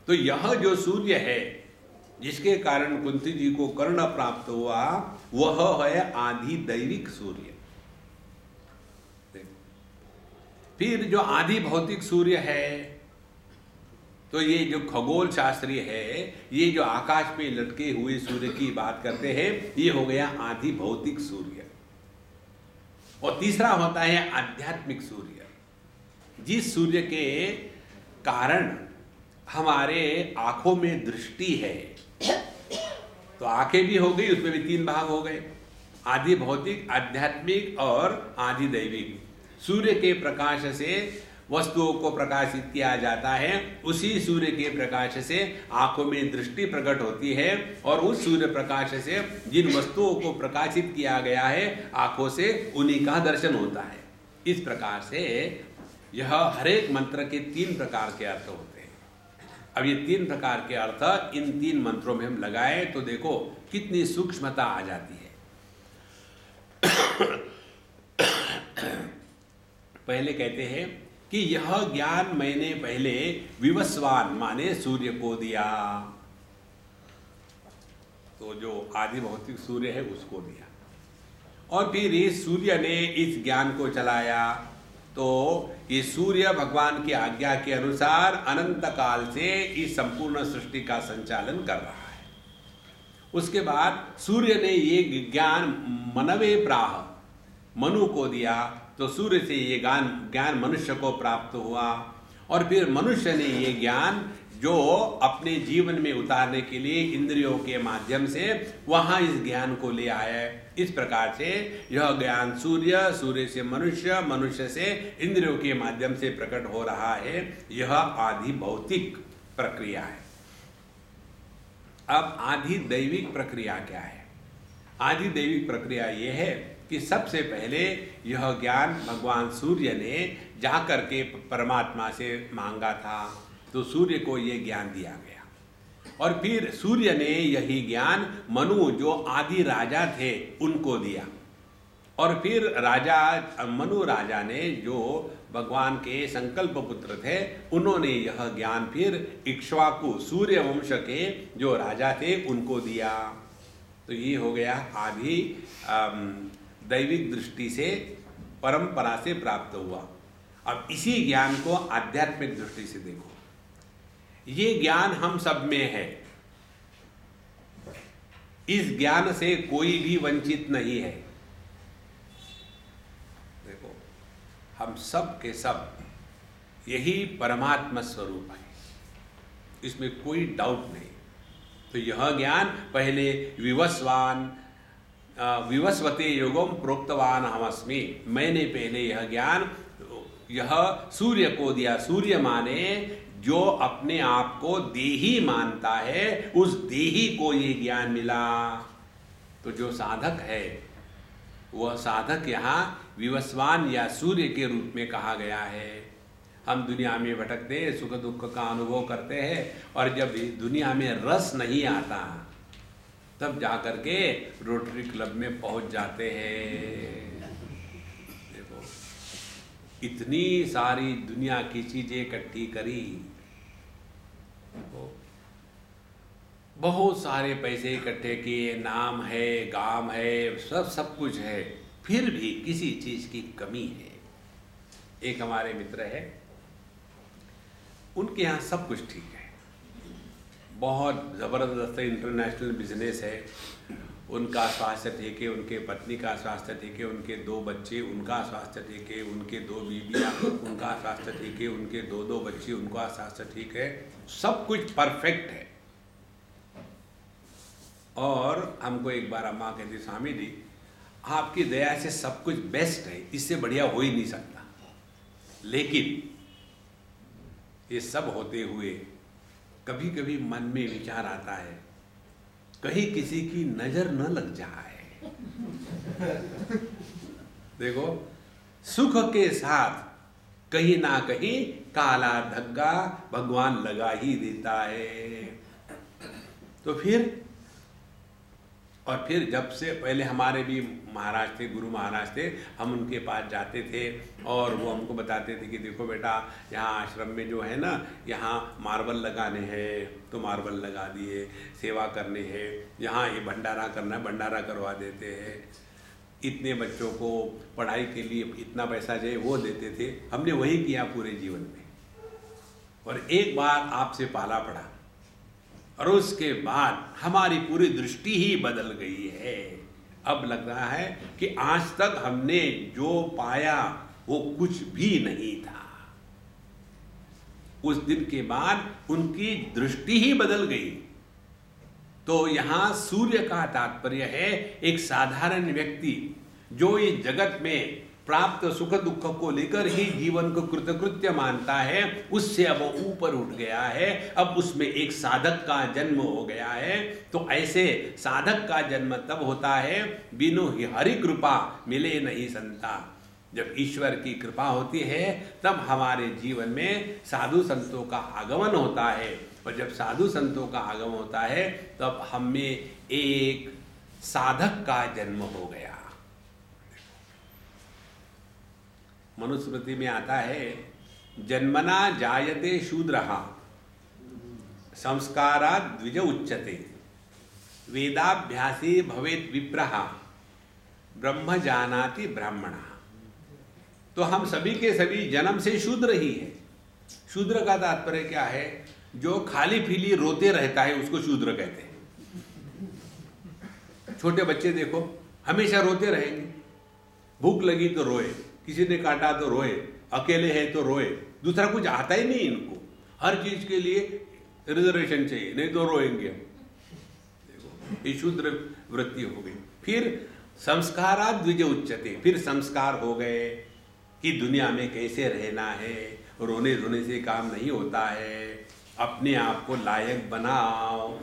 तो यह जो सूर्य है जिसके कारण कुंती जी को कर्ण प्राप्त हुआ, वह है आधि दैविक सूर्य। फिर जो आधि भौतिक सूर्य है, तो ये जो खगोल शास्त्री है, ये जो आकाश में लटके हुए सूर्य की बात करते हैं, ये हो गया आधि भौतिक सूर्य। और तीसरा होता है आध्यात्मिक सूर्य, जिस सूर्य के कारण हमारे आंखों में दृष्टि है। तो आंखें भी हो गई, उसमें भी 3 भाग हो गए, आधि भौतिक, आध्यात्मिक और आधि दैविक। सूर्य के प्रकाश से वस्तुओं को प्रकाशित किया जाता है, उसी सूर्य के प्रकाश से आंखों में दृष्टि प्रकट होती है, और उस सूर्य प्रकाश से जिन वस्तुओं को प्रकाशित किया गया है आंखों से, उन्हीं का दर्शन होता है। इस प्रकार से यह हर एक मंत्र के 3 प्रकार के अर्थ होते हैं। अब ये 3 प्रकार के अर्थ इन 3 मंत्रों में हम लगाए तो देखो कितनी सूक्ष्मता आ जाती है। पहले कहते हैं कि यह ज्ञान मैंने पहले विवस्वान माने सूर्य को दिया, तो जो आदि भौतिक सूर्य है उसको दिया, और फिर इस सूर्य ने इस ज्ञान को चलाया। तो ये सूर्य भगवान की आज्ञा के अनुसार अनंत काल से इस संपूर्ण सृष्टि का संचालन कर रहा है। उसके बाद सूर्य ने ये ज्ञान मनवे प्राह, मनु को दिया, तो सूर्य से ये ज्ञान मनुष्य को प्राप्त हुआ, और फिर मनुष्य ने ये ज्ञान जो अपने जीवन में उतारने के लिए इंद्रियों के माध्यम से वहाँ इस ज्ञान को ले आया है। इस प्रकार से यह ज्ञान सूर्य, सूर्य से मनुष्य, मनुष्य से इंद्रियों के माध्यम से प्रकट हो रहा है। यह आधि भौतिक प्रक्रिया है। अब आधि दैविक प्रक्रिया क्या है? आधि दैविक प्रक्रिया यह है कि सबसे पहले यह ज्ञान भगवान सूर्य ने जाकर के परमात्मा से मांगा था, तो सूर्य को यह ज्ञान दिया गया, और फिर सूर्य ने यही ज्ञान मनु जो आदि राजा थे उनको दिया, और फिर मनु राजा ने जो भगवान के संकल्प पुत्र थे उन्होंने यह ज्ञान फिर इक्ष्वाकु सूर्य वंश के जो राजा थे उनको दिया। तो ये हो गया आदि दैविक दृष्टि से परंपरा से प्राप्त हुआ। अब इसी ज्ञान को आध्यात्मिक दृष्टि से देखो। ये ज्ञान हम सब में है। इस ज्ञान से कोई भी वंचित नहीं है। देखो, हम सब के सब यही परमात्मा स्वरूप है, इसमें कोई डाउट नहीं। तो यह ज्ञान पहले विवस्वते योगम प्रोक्तवान हमस्मि, मैंने पहले यह ज्ञान यह सूर्य को दिया। सूर्य माने जो अपने आप को देही मानता है, उस देही को ये ज्ञान मिला। तो जो साधक है वह साधक यहाँ विवस्वान या सूर्य के रूप में कहा गया है। हम दुनिया में भटकते हैं, सुख दुख का अनुभव करते हैं, और जब दुनिया में रस नहीं आता तब जाकर के रोटरी क्लब में पहुंच जाते हैं। देखो, इतनी सारी दुनिया की चीजें इकट्ठी करी, बहुत सारे पैसे इकट्ठे किए, नाम है, गाम है, सब कुछ है, फिर भी किसी चीज की कमी है। एक हमारे मित्र है, उनके यहाँ सब कुछ ठीक है, बहुत ज़बरदस्त इंटरनेशनल बिजनेस है, उनका स्वास्थ्य ठीक है, उनके पत्नी का स्वास्थ्य ठीक है, उनके 2 बच्चे, उनका स्वास्थ्य ठीक है, उनके 2 बीबियाँ, उनका स्वास्थ्य ठीक है, उनके 2 बच्चे, उनका स्वास्थ्य ठीक है, सब कुछ परफेक्ट है। और हमको एक बार अम्मा कहती, स्वामी जी आपकी दया से सब कुछ बेस्ट है, इससे बढ़िया हो ही नहीं सकता। लेकिन ये सब होते हुए कभी कभी मन में विचार आता है, कहीं किसी की नजर न लग जाए। देखो, सुख के साथ कहीं ना कहीं काला धब्बा भगवान लगा ही देता है। तो फिर जब से पहले हमारे भी महाराज थे, गुरु महाराज थे, हम उनके पास जाते थे और वो हमको बताते थे कि देखो बेटा, यहाँ आश्रम में जो है ना, यहाँ मार्बल लगाने हैं तो मार्बल लगा दिए, सेवा करने हैं, यहाँ ये भंडारा करना है, भंडारा करवा देते हैं, इतने बच्चों को पढ़ाई के लिए इतना पैसा चाहिए वो देते थे। हमने वही किया पूरे जीवन में, और एक बार आपसे पाला पड़ा और उसके बाद हमारी पूरी दृष्टि ही बदल गई है। अब लग रहा है कि आज तक हमने जो पाया वो कुछ भी नहीं था। उस दिन के बाद उनकी दृष्टि ही बदल गई। तो यहाँ सूर्य का तात्पर्य है एक साधारण व्यक्ति जो इस जगत में प्राप्त सुख दुख को लेकर ही जीवन को कृतकृत्य मानता है, उससे अब वो ऊपर उठ गया है। अब उसमें एक साधक का जन्म हो गया है। तो ऐसे साधक का जन्म तब होता है बिनु हरि कृपा मिले नहीं संता। जब ईश्वर की कृपा होती है तब हमारे जीवन में साधु संतों का आगमन होता है, और जब साधु संतों का आगमन होता है तब हम में एक साधक का जन्म हो गया। मनुस्मृति में आता है, जन्मना जायते शूद्रः संस्कारात् द्विज उच्यते, वेदाभ्यासी भवेत् विप्रः ब्रह्म जानाति ब्राह्मणः। तो हम सभी के सभी जन्म से शूद्र ही है। शूद्र का तात्पर्य क्या है? जो खाली पीली रोते रहता है उसको शूद्र कहते हैं। छोटे बच्चे देखो, हमेशा रोते रहेंगे, भूख लगी तो रोए, किसी ने काटा तो रोए, अकेले हैं तो रोए, दूसरा कुछ आता ही नहीं इनको, हर चीज के लिए रिजर्वेशन चाहिए, नहीं तो रोएंगे। देखो, ये शूद्र वृत्ति हो गई। फिर संस्कारात् द्विज उच्यते, फिर संस्कार हो गए कि दुनिया में कैसे रहना है, रोने रोने से काम नहीं होता है, अपने आप को लायक बनाओ।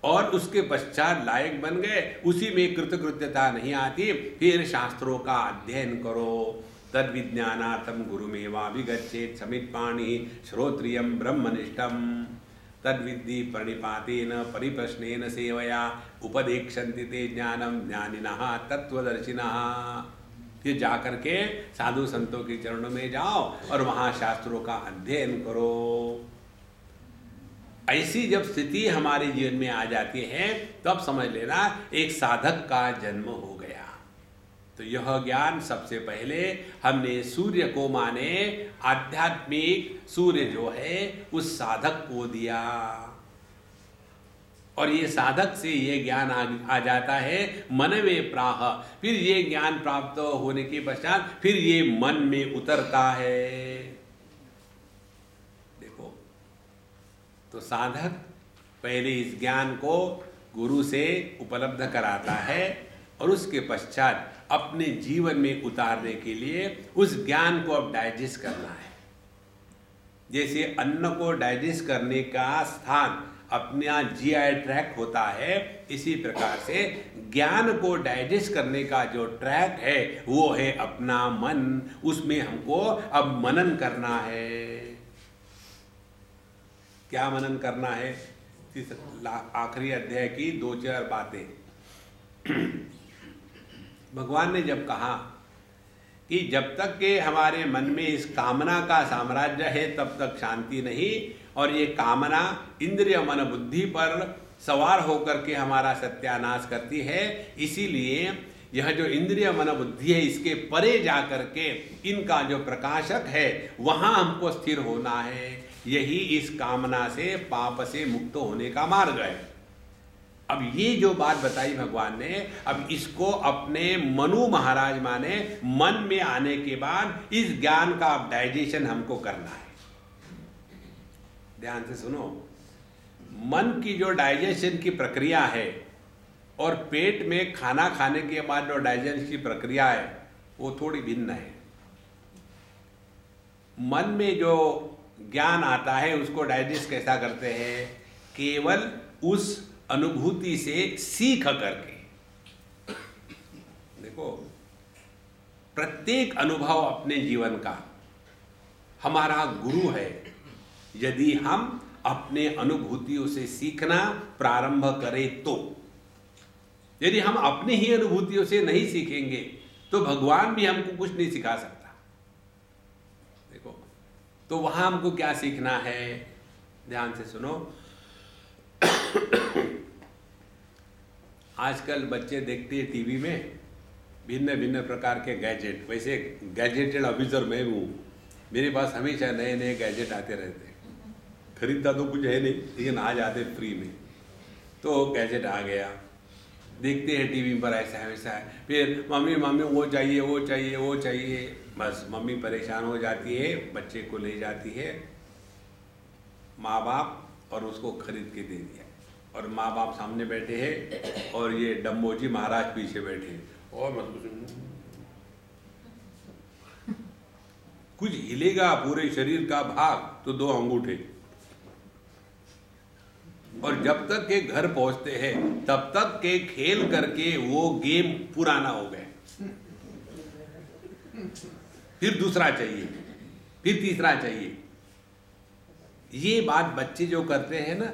और उसके पश्चात लायक बन गए, उसी में कृतकृत्यता नहीं आती, फिर शास्त्रों का अध्ययन करो। तद विज्ञानार्थम गुरुमेवाभिगच्छेत् समित्पाणि श्रोत्रियम ब्रह्मनिष्ठम तद विद्धि प्रणिपातेन परिप्रश्नेन सेवया उपदेक्षन्ति ते ज्ञानम ज्ञानिनः तत्वदर्शिनः। फिर जाकर के साधु संतों के चरणों में जाओ और वहाँ शास्त्रों का अध्ययन करो। ऐसी जब स्थिति हमारे जीवन में आ जाती है तब समझ लेना एक साधक का जन्म हो गया। तो यह ज्ञान सबसे पहले हमने सूर्य को माने आध्यात्मिक सूर्य जो है उस साधक को दिया, और ये साधक से ये ज्ञान आ जाता है मनवे प्राह। फिर ये ज्ञान प्राप्त होने के पश्चात फिर ये मन में उतरता है। देखो, तो साधक पहले इस ज्ञान को गुरु से उपलब्ध कराता है और उसके पश्चात अपने जीवन में उतारने के लिए उस ज्ञान को अब डाइजेस्ट करना है। जैसे अन्न को डाइजेस्ट करने का स्थान अपना जीआई ट्रैक होता है, इसी प्रकार से ज्ञान को डाइजेस्ट करने का जो ट्रैक है वो है अपना मन। उसमें हमको अब मनन करना है। क्या मनन करना है? आखिरी अध्याय की 2-4 बातें। भगवान ने जब कहा कि जब तक के हमारे मन में इस कामना का साम्राज्य है तब तक शांति नहीं, और ये कामना इंद्रिय मन बुद्धि पर सवार होकर के हमारा सत्यानाश करती है, इसीलिए यह जो इंद्रिय मन बुद्धि है इसके परे जा करके इनका जो प्रकाशक है वहाँ हमको स्थिर होना है। यही इस कामना से, पाप से मुक्त होने का मार्ग है। अब ये जो बात बताई भगवान ने, अब इसको अपने मनु महाराज माने मन में आने के बाद इस ज्ञान का अब डाइजेशन हमको करना है। ध्यान से सुनो, मन की जो डाइजेशन की प्रक्रिया है और पेट में खाना खाने के बाद जो डाइजेशन की प्रक्रिया है वो थोड़ी भिन्न है। मन में जो ज्ञान आता है उसको डाइजेस्ट कैसा करते हैं? केवल उस अनुभूति से सीख करके। देखो, प्रत्येक अनुभव अपने जीवन का हमारा गुरु है। यदि हम अपने अनुभूतियों से सीखना प्रारंभ करें तो, यदि हम अपने ही अनुभूतियों से नहीं सीखेंगे तो भगवान भी हमको कुछ नहीं सिखा सकता। देखो, तो वहां हमको क्या सीखना है? ध्यान से सुनो। आजकल बच्चे देखते हैं टीवी में भिन्न भिन्न प्रकार के गैजेट। वैसे गैजेटेड ऑफिसर मैं हूँ, मेरे पास हमेशा नए नए गैजेट आते रहते हैं। खरीदता तो कुछ है नहीं, लेकिन आ जाते फ्री में। तो गैजेट आ गया, देखते हैं टीवी पर ऐसा है वैसा है, फिर मम्मी मम्मी वो चाहिए वो चाहिए वो चाहिए। बस मम्मी परेशान हो जाती है, बच्चे को ले जाती है माँ बाप और उसको खरीद के दे दिया, और माँ बाप सामने बैठे हैं और ये डम्बोजी महाराज पीछे बैठे हैं, और मतलब कुछ हिलेगा पूरे शरीर का भाग तो 2 अंगूठे, और जब तक के घर पहुंचते हैं तब तक के खेल करके वो गेम पुराना हो गया। फिर दूसरा चाहिए, फिर तीसरा चाहिए। ये बात बच्चे जो करते हैं ना,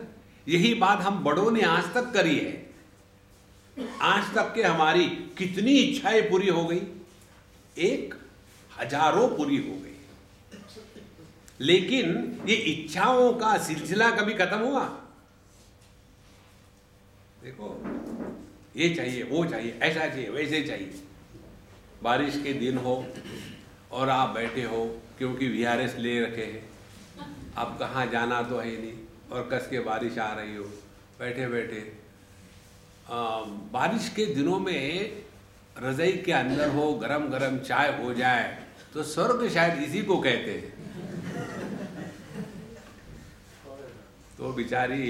यही बात हम बड़ों ने आज तक करी है। आज तक के हमारी कितनी इच्छाएं पूरी हो गई? 1000 पूरी हो गई। लेकिन ये इच्छाओं का सिलसिला कभी खत्म हुआ? देखो, ये चाहिए वो चाहिए, ऐसा चाहिए वैसे चाहिए। बारिश के दिन हो और आप बैठे हो, क्योंकि VRS ले रखे हैं, अब कहाँ जाना तो है नहीं, और कस के बारिश आ रही हो, बैठे बैठे बारिश के दिनों में रज़ाई के अंदर हो, गरम गरम चाय हो जाए तो स्वर्ग शायद इसी को कहते हैं। तो बेचारी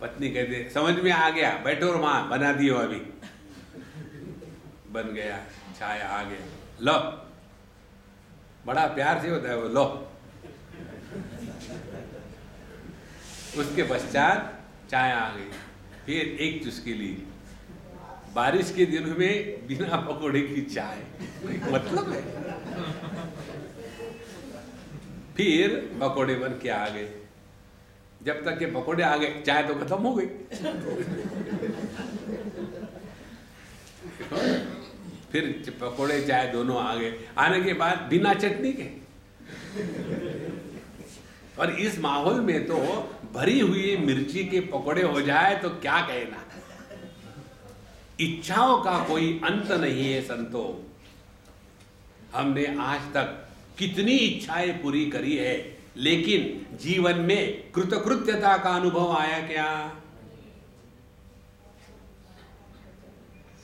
पत्नी कहते समझ में आ गया, बैठो माँ बना दियो, अभी बन गया, चाय आ गया, लो। बड़ा प्यार से होता है वो, लो। उसके पश्चात चाय आ गई, फिर एक चुस्की ली। बारिश के दिनों में बिना पकौड़े की चाय, मतलब है। फिर पकौड़े बन के आ गए। जब तक के पकौड़े आ गए चाय तो खत्म हो गई। फिर पकौड़े चाय दोनों आ गए। आने के बाद बिना चटनी के, और इस माहौल में तो भरी हुई मिर्ची के पकौड़े हो जाए तो क्या कहना। इच्छाओं का कोई अंत नहीं है संतो। हमने आज तक कितनी इच्छाएं पूरी करी है, लेकिन जीवन में कृतकृत्यता का अनुभव आया क्या?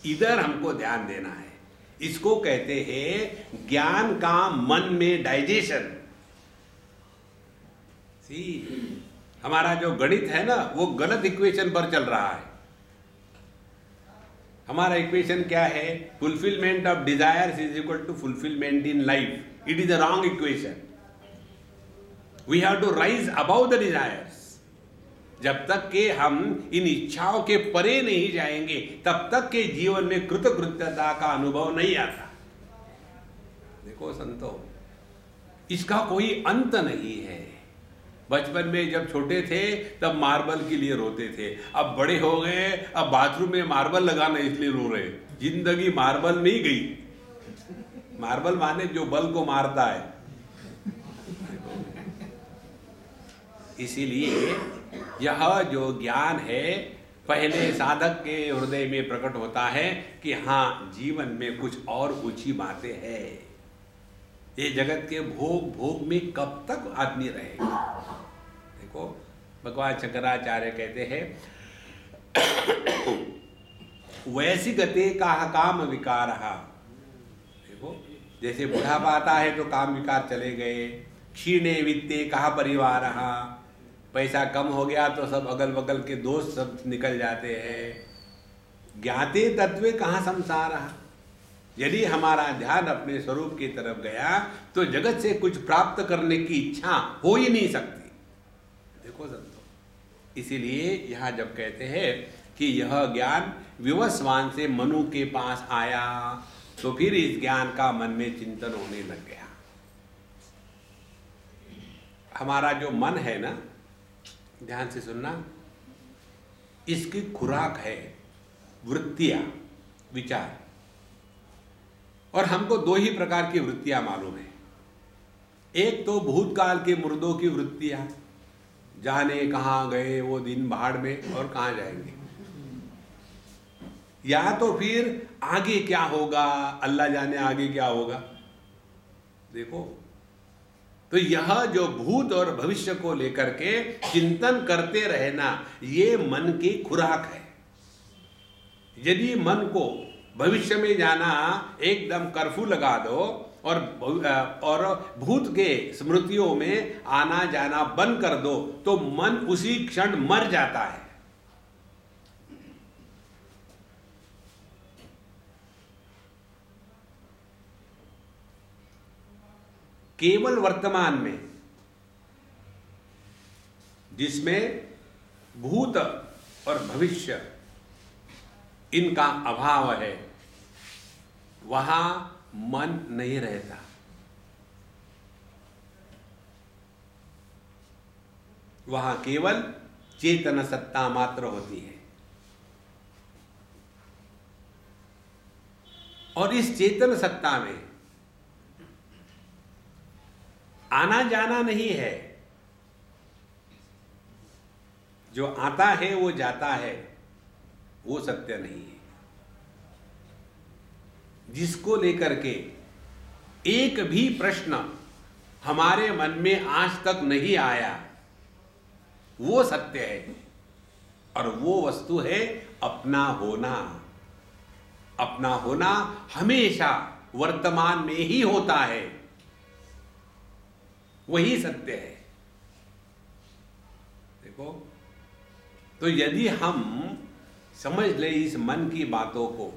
इधर हमको ध्यान देना है। इसको कहते हैं ज्ञान का मन में डाइजेशन। हमारा जो गणित है ना, वो गलत इक्वेशन पर चल रहा है। हमारा इक्वेशन क्या है? Fulfilment of desires is equal to fulfilment in life. It is a wrong equation. We have to rise about the desires. जब तक के हम इन इच्छाओं के परे नहीं जाएंगे, तब तक के जीवन में कृतकृत्यता का अनुभव नहीं आता। देखो संतो, इसका कोई अंत नहीं है। बचपन में जब छोटे थे तब मार्बल के लिए रोते थे, अब बड़े हो गए, अब बाथरूम में मार्बल लगाना इसलिए रो रहे। जिंदगी मार्बल नहीं गई। मार्बल माने जो बल को मारता है। इसीलिए यह जो ज्ञान है, पहले साधक के हृदय में प्रकट होता है कि हाँ, जीवन में कुछ और ऊंची बातें हैं। ये जगत के भोग भोग में कब तक आदमी रहेगा? देखो, भगवान शंकराचार्य कहते हैं वैसी गते का काम विकार। देखो, जैसे बुढ़ापा आता है तो काम विकार चले गए। क्षीणे वित्ते कहा परिवार, पैसा कम हो गया तो सब अगल बगल के दोस्त सब निकल जाते हैं। ज्ञाते तत्वे कहाँ संसार। यदि हमारा ध्यान अपने स्वरूप की तरफ गया तो जगत से कुछ प्राप्त करने की इच्छा हो ही नहीं सकती। देखो संतो, इसीलिए यहाँ जब कहते हैं कि यह ज्ञान विवस्वान से मनु के पास आया, तो फिर इस ज्ञान का मन में चिंतन होने लग गया। हमारा जो मन है ना, ध्यान से सुनना, इसकी खुराक है वृत्तियां, विचार। और हमको दो ही प्रकार की वृत्तियां मालूम है। एक तो भूतकाल के मुर्दों की वृत्तियां, जाने कहाँ गए वो दिन भाड़ में और कहाँ जाएंगे, या तो फिर आगे क्या होगा, अल्लाह जाने आगे क्या होगा। देखो, तो यह जो भूत और भविष्य को लेकर के चिंतन करते रहना, ये मन की खुराक है। यदि मन को भविष्य में जाना एकदम कर्फ्यू लगा दो और भूत के स्मृतियों में आना जाना बंद कर दो, तो मन उसी क्षण मर जाता है। केवल वर्तमान में, जिसमें भूत और भविष्य इनका अभाव है, वहां मन नहीं रहता। वहां केवल चेतन सत्ता मात्र होती है। और इस चेतन सत्ता में आना जाना नहीं है। जो आता है वो जाता है, वो सत्य नहीं है। जिसको लेकर के एक भी प्रश्न हमारे मन में आज तक नहीं आया, वो सत्य है। और वो वस्तु है अपना होना। अपना होना हमेशा वर्तमान में ही होता है, वही सत्य है। देखो, तो यदि हम समझ ले इस मन की बातों को,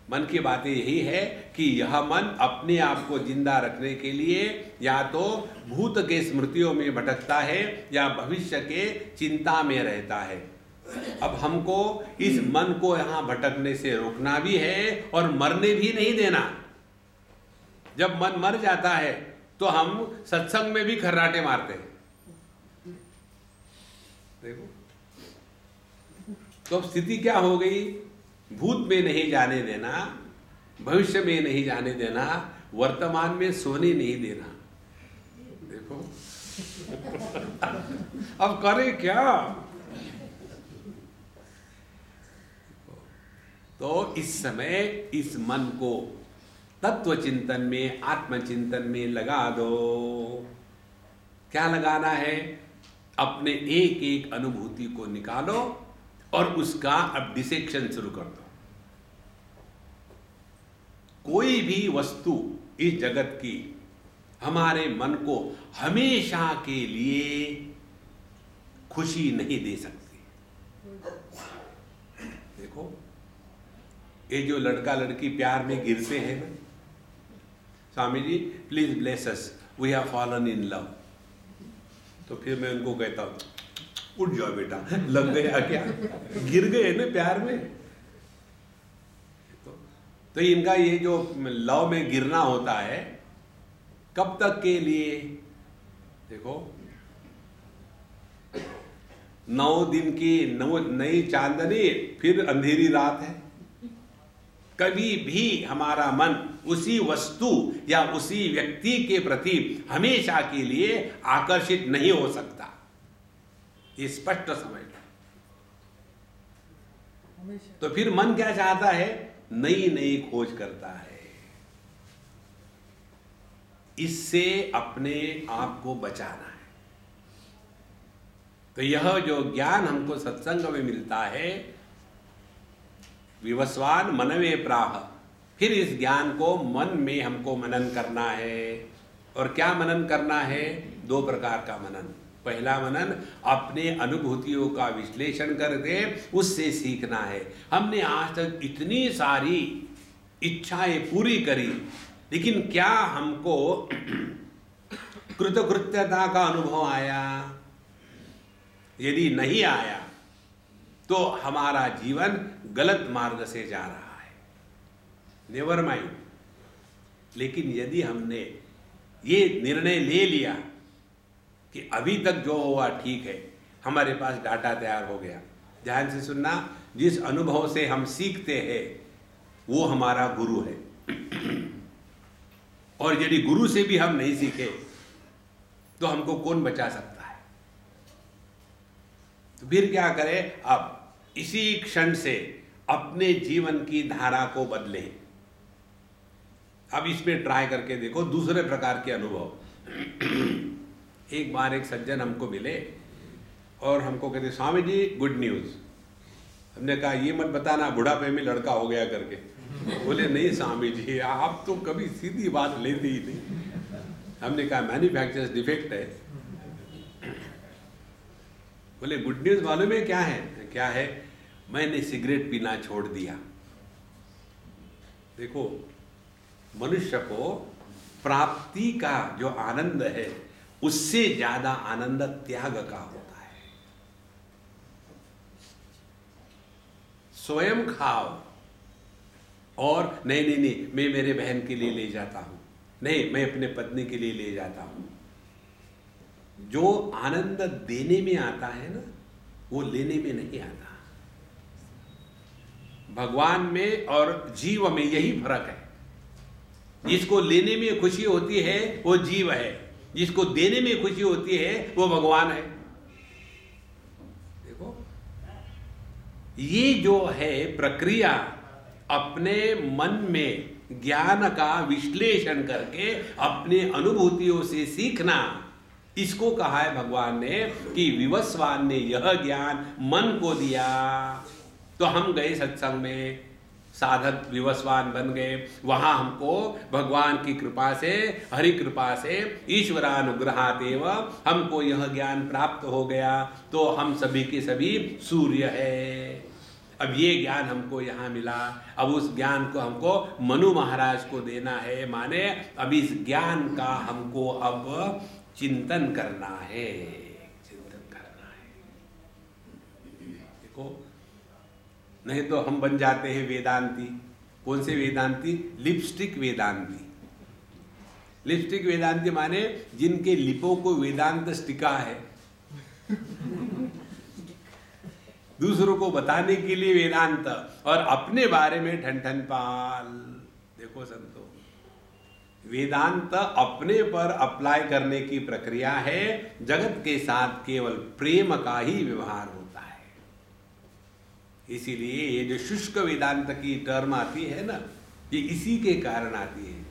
मन की बातें यही है कि यह मन अपने आप को जिंदा रखने के लिए या तो भूत के स्मृतियों में भटकता है या भविष्य के चिंता में रहता है। अब हमको इस मन को यहाँ भटकने से रोकना भी है और मरने भी नहीं देना। जब मन मर जाता है तो हम सत्संग में भी खर्राटे मारते हैं। देखो, तो अब स्थिति क्या हो गई? भूत में नहीं जाने देना, भविष्य में नहीं जाने देना, वर्तमान में सोने नहीं देना। देखो अब करें क्या? तो इस समय इस मन को तत्व चिंतन में, आत्मचिंतन में लगा दो। क्या लगाना है? अपने एक एक अनुभूति को निकालो और उसका अब डिसेक्शन शुरू कर दो। कोई भी वस्तु इस जगत की हमारे मन को हमेशा के लिए खुशी नहीं दे सकती। देखो, ये जो लड़का लड़की प्यार में गिरते हैं ना, Swami ji please bless us, we have fallen in love. तो फिर मैं उनको कहता हूं, उठ जाओ बेटा, लग गया क्या? गिर गए ना प्यार में। तो इनका ये जो लव में गिरना होता है, कब तक के लिए? देखो, 9 दिन की नई चांदनी, फिर अंधेरी रात है। कभी भी हमारा मन उसी वस्तु या उसी व्यक्ति के प्रति हमेशा के लिए आकर्षित नहीं हो सकता। ये स्पष्ट समझ लो। तो फिर मन क्या चाहता है? नई नई खोज करता है। इससे अपने आप को बचाना है। तो यह जो ज्ञान हमको सत्संग में मिलता है, विवस्वान मनवे प्राह, फिर इस ज्ञान को मन में हमको मनन करना है। और क्या मनन करना है? 2 प्रकार का मनन। पहला मनन अपने अनुभूतियों का विश्लेषण करके उससे सीखना है। हमने आज तक इतनी सारी इच्छाएं पूरी करी, लेकिन क्या हमको कृतकृत्यता का अनुभव आया? यदि नहीं आया तो हमारा जीवन गलत मार्ग से जा रहा है। Never mind. लेकिन यदि हमने ये निर्णय ले लिया कि अभी तक जो हुआ ठीक है, हमारे पास डाटा तैयार हो गया। ध्यान से सुनना, जिस अनुभव से हम सीखते हैं वो हमारा गुरु है। और यदि गुरु से भी हम नहीं सीखे तो हमको कौन बचा सकता है? तो फिर क्या करें? अब इसी क्षण से अपने जीवन की धारा को बदलें। अब इसमें ट्राई करके देखो दूसरे प्रकार के अनुभव। एक बार एक सज्जन हमको मिले और हमको कहते, स्वामी जी गुड न्यूज। हमने कहा ये मत बताना बुढ़ापे में लड़का हो गया करके। बोले नहीं स्वामी जी, आप तो कभी सीधी बात लेते ही नहीं। हमने कहा मैन्युफैक्चरर्स डिफेक्ट है। बोले गुड न्यूज मालूम है क्या है? क्या है? मैंने सिगरेट पीना छोड़ दिया। देखो, मनुष्य को प्राप्ति का जो आनंद है उससे ज्यादा आनंद त्याग का होता है। स्वयं खाओ और नहीं, मैं मेरे बहन के लिए ले जाता हूं, नहीं मैं अपने पत्नी के लिए ले जाता हूं। जो आनंद देने में आता है ना, वो लेने में नहीं आता। भगवान में और जीव में यही फर्क है। जिसको लेने में खुशी होती है वो जीव है, जिसको देने में खुशी होती है वो भगवान है। देखो, ये जो है प्रक्रिया, अपने मन में ज्ञान का विश्लेषण करके अपने अनुभूतियों से सीखना, इसको कहा है भगवान ने कि विवस्वान ने यह ज्ञान मन को दिया। तो हम गए सत्संग में, साधक विवस्वान बन गए। वहां हमको भगवान की कृपा से, हरि कृपा से, ईश्वरानुग्रहादेव हमको यह ज्ञान प्राप्त हो गया। तो हम सभी के सभी सूर्य है। अब ये ज्ञान हमको यहाँ मिला। अब उस ज्ञान को हमको मनु महाराज को देना है। माने अब इस ज्ञान का हमको अब चिंतन करना है, चिंतन करना है। देखो, नहीं तो हम बन जाते हैं वेदांती। कौन से वेदांती? लिपस्टिक वेदांती। लिपस्टिक वेदांती माने जिनके लिपों को वेदांत स्टिका है, दूसरों को बताने के लिए वेदांत, और अपने बारे में ठन ठन पाल। देखो संतो, वेदांत अपने पर अप्लाई करने की प्रक्रिया है। जगत के साथ केवल प्रेम का ही व्यवहार होता है। इसीलिए ये जो शुष्क वेदांत की टर्म आती है ना, ये इसी के कारण आती है।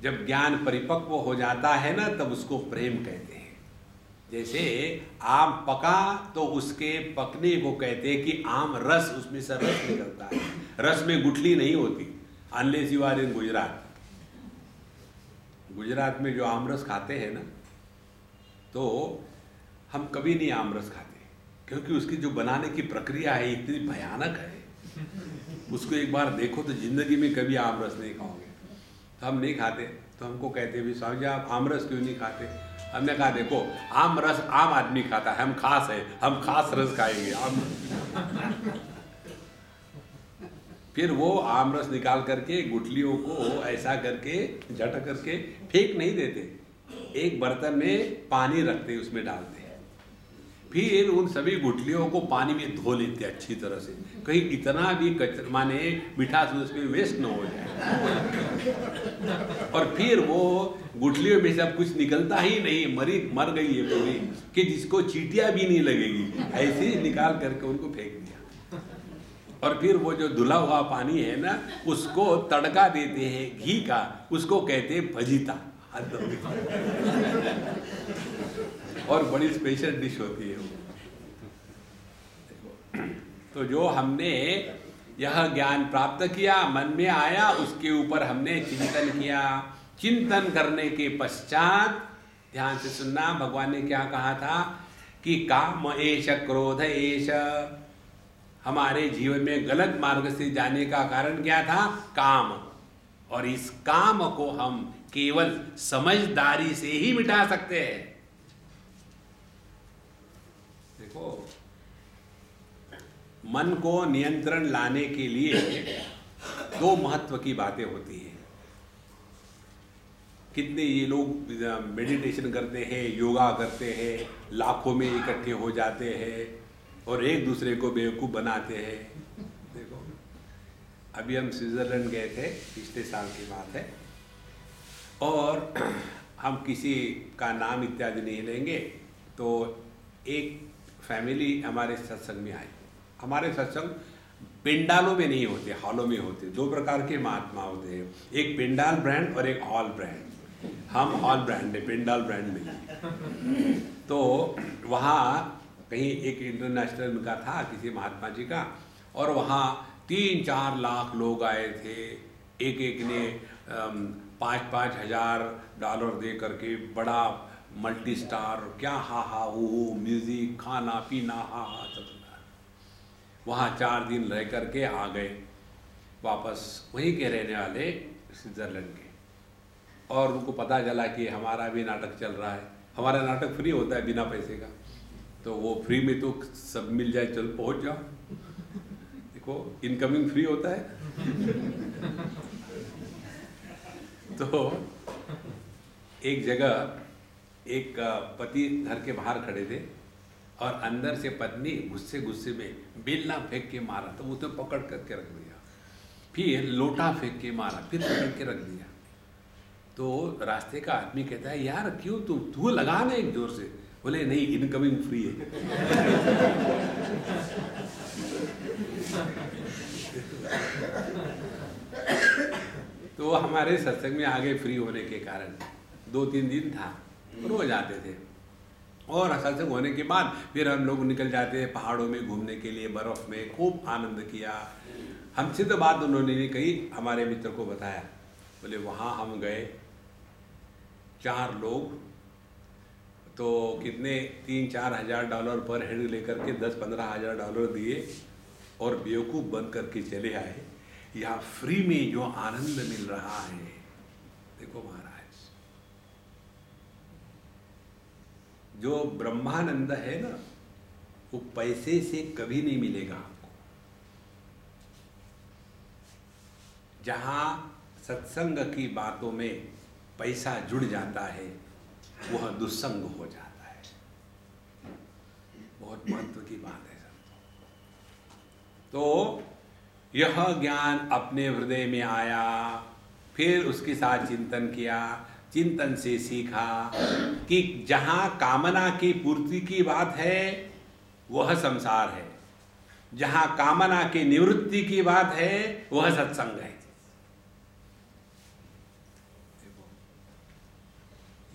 जब ज्ञान परिपक्व हो जाता है ना, तब उसको प्रेम कहते हैं। जैसे आम पका तो उसके पकने को कहते हैं कि आम रस, उसमें से रस निकलता है, रस में गुठली नहीं होती। Unless you are in Gujarat. Gujarat में जो आमरस खाते हैं ना, तो हम कभी नहीं आमरस खाते, क्योंकि उसकी जो बनाने की प्रक्रिया है इतनी भयानक है। उसको एक बार देखो तो जिंदगी में कभी आमरस नहीं खाओगे। तो हम नहीं खाते। तो हमको कहते भी स्वामी जी आप आमरस क्यों नहीं खाते? हमने कहा देखो, आम रस आम आदमी खाता है, हम खास है, हम खास रस खाएंगे आम। फिर वो आम रस निकाल करके गुठलियों को ऐसा करके झट करके फेंक नहीं देते, एक बर्तन में पानी रखते, उसमें डालते हैं, फिर उन सभी गुठलियों को पानी में धो लेते अच्छी तरह से, कहीं इतना भी कचरा माने मिठास उसमें वेस्ट न हो जाए। और फिर वो गुठलियों में सब कुछ निकलता ही नहीं, मर गई है पूरी, कि जिसको चींटियां भी नहीं लगेगी, ऐसे ही निकाल करके उनको फेंक दिया। और फिर वो जो धुला हुआ पानी है ना, उसको तड़का देते हैं घी का, उसको कहते हैं भजीता। और बड़ी स्पेशल डिश होती है वो। तो जो हमने यह ज्ञान प्राप्त किया, मन में आया, उसके ऊपर हमने चिंतन किया। चिंतन करने के पश्चात ध्यान से सुनना, भगवान ने क्या कहा था कि काम एष क्रोध एष। हमारे जीवन में गलत मार्ग से जाने का कारण क्या था? काम। और इस काम को हम केवल समझदारी से ही मिटा सकते हैं। देखो, मन को नियंत्रण लाने के लिए दो महत्व की बातें होती हैं। कितने ये लोग मेडिटेशन करते हैं, योगा करते हैं, लाखों में इकट्ठे हो जाते हैं और एक दूसरे को बेवकूफ़ बनाते हैं। देखो, अभी हम स्विट्ज़रलैंड गए थे, पिछले साल की बात है, और हम किसी का नाम इत्यादि नहीं लेंगे। तो एक फैमिली हमारे सत्संग में आई। हमारे सत्संग पिंडालों में नहीं होते, हॉलों में होते। दो प्रकार के महात्मा होते हैं, एक पिंडाल ब्रांड और एक हॉल ब्रांड। हम हॉल ब्रांड है, पिंडाल ब्रांड नहीं। तो वहाँ कहीं एक इंटरनेशनल का था किसी महात्मा जी का, और वहाँ 3-4 लाख लोग आए थे। एक एक ने 5-5 हज़ार डॉलर दे करके बड़ा मल्टी स्टार, क्या हा हा हो, म्यूजिक, खाना पीना, हा हा चलता। वहाँ 4 दिन रह करके आ गए वापस, वहीं के रहने वाले स्विट्ज़रलैंड के। और उनको पता चला कि हमारा भी नाटक चल रहा है। हमारा नाटक फ्री होता है बिना पैसे का, तो वो फ्री में तो सब मिल जाए, चल पहुँच जाओ। देखो, इनकमिंग फ्री होता है। तो एक जगह एक पति घर के बाहर खड़े थे और अंदर से पत्नी गुस्से गुस्से में बेलना फेंक के मारा, तो उसे पकड़ करके रख दिया। फिर लोटा फेंक के मारा, फिर पकड़ के रख दिया। तो रास्ते का आदमी कहता है, यार क्यों तू लगा ना एक जोर से। बोले नहीं, इनकमिंग फ्री है। तो हमारे सत्संग में आगे फ्री होने के कारण 2-3 दिन था, रोज आते थे। और सत्संग होने के बाद फिर हम लोग निकल जाते हैं पहाड़ों में घूमने के लिए, बर्फ़ में खूब आनंद किया। हमसे तो बात उन्होंने नहीं कही, हमारे मित्र को बताया। बोले वहाँ हम गए, 4 लोग, तो कितने 3-4 हज़ार डॉलर पर हेड लेकर के 10-15 हज़ार डॉलर दिए और बेवकूफ़ बन करके चले आए। यहाँ फ्री में जो आनंद मिल रहा है, देखो महाराज, जो ब्रह्मानंद है ना, वो पैसे से कभी नहीं मिलेगा आपको। जहाँ सत्संग की बातों में पैसा जुड़ जाता है, वह दुस्संग हो जाता है। बहुत महत्व की बात है सर। तो यह ज्ञान अपने हृदय में आया, फिर उसके साथ चिंतन किया, चिंतन से सीखा कि जहाँ कामना की पूर्ति की बात है वह संसार है, जहाँ कामना की निवृत्ति की बात है वह सत्संग है।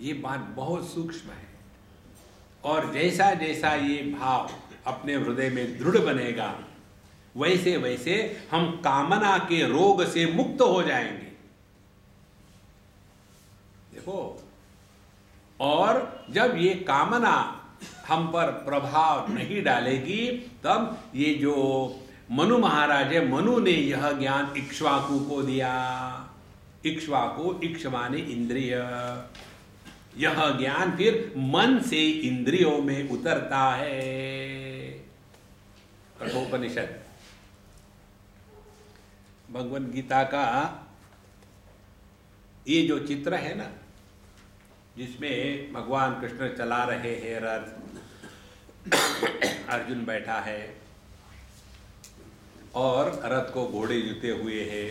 ये बात बहुत सूक्ष्म है। और जैसा जैसा ये भाव अपने हृदय में दृढ़ बनेगा, वैसे वैसे हम कामना के रोग से मुक्त हो जाएंगे। देखो, और जब ये कामना हम पर प्रभाव नहीं डालेगी, तब ये जो मनु महाराज है, मनु ने यह ज्ञान इक्ष्वाकु को दिया। इक्ष्वाकु, इक्ष माने इंद्रिय। यह ज्ञान फिर मन से इंद्रियों में उतरता है। कठोपनिषद, भगवद गीता का ये जो चित्र है ना, जिसमें भगवान कृष्ण चला रहे हैं रथ, अर्जुन बैठा है और रथ को घोड़े जुते हुए हैं,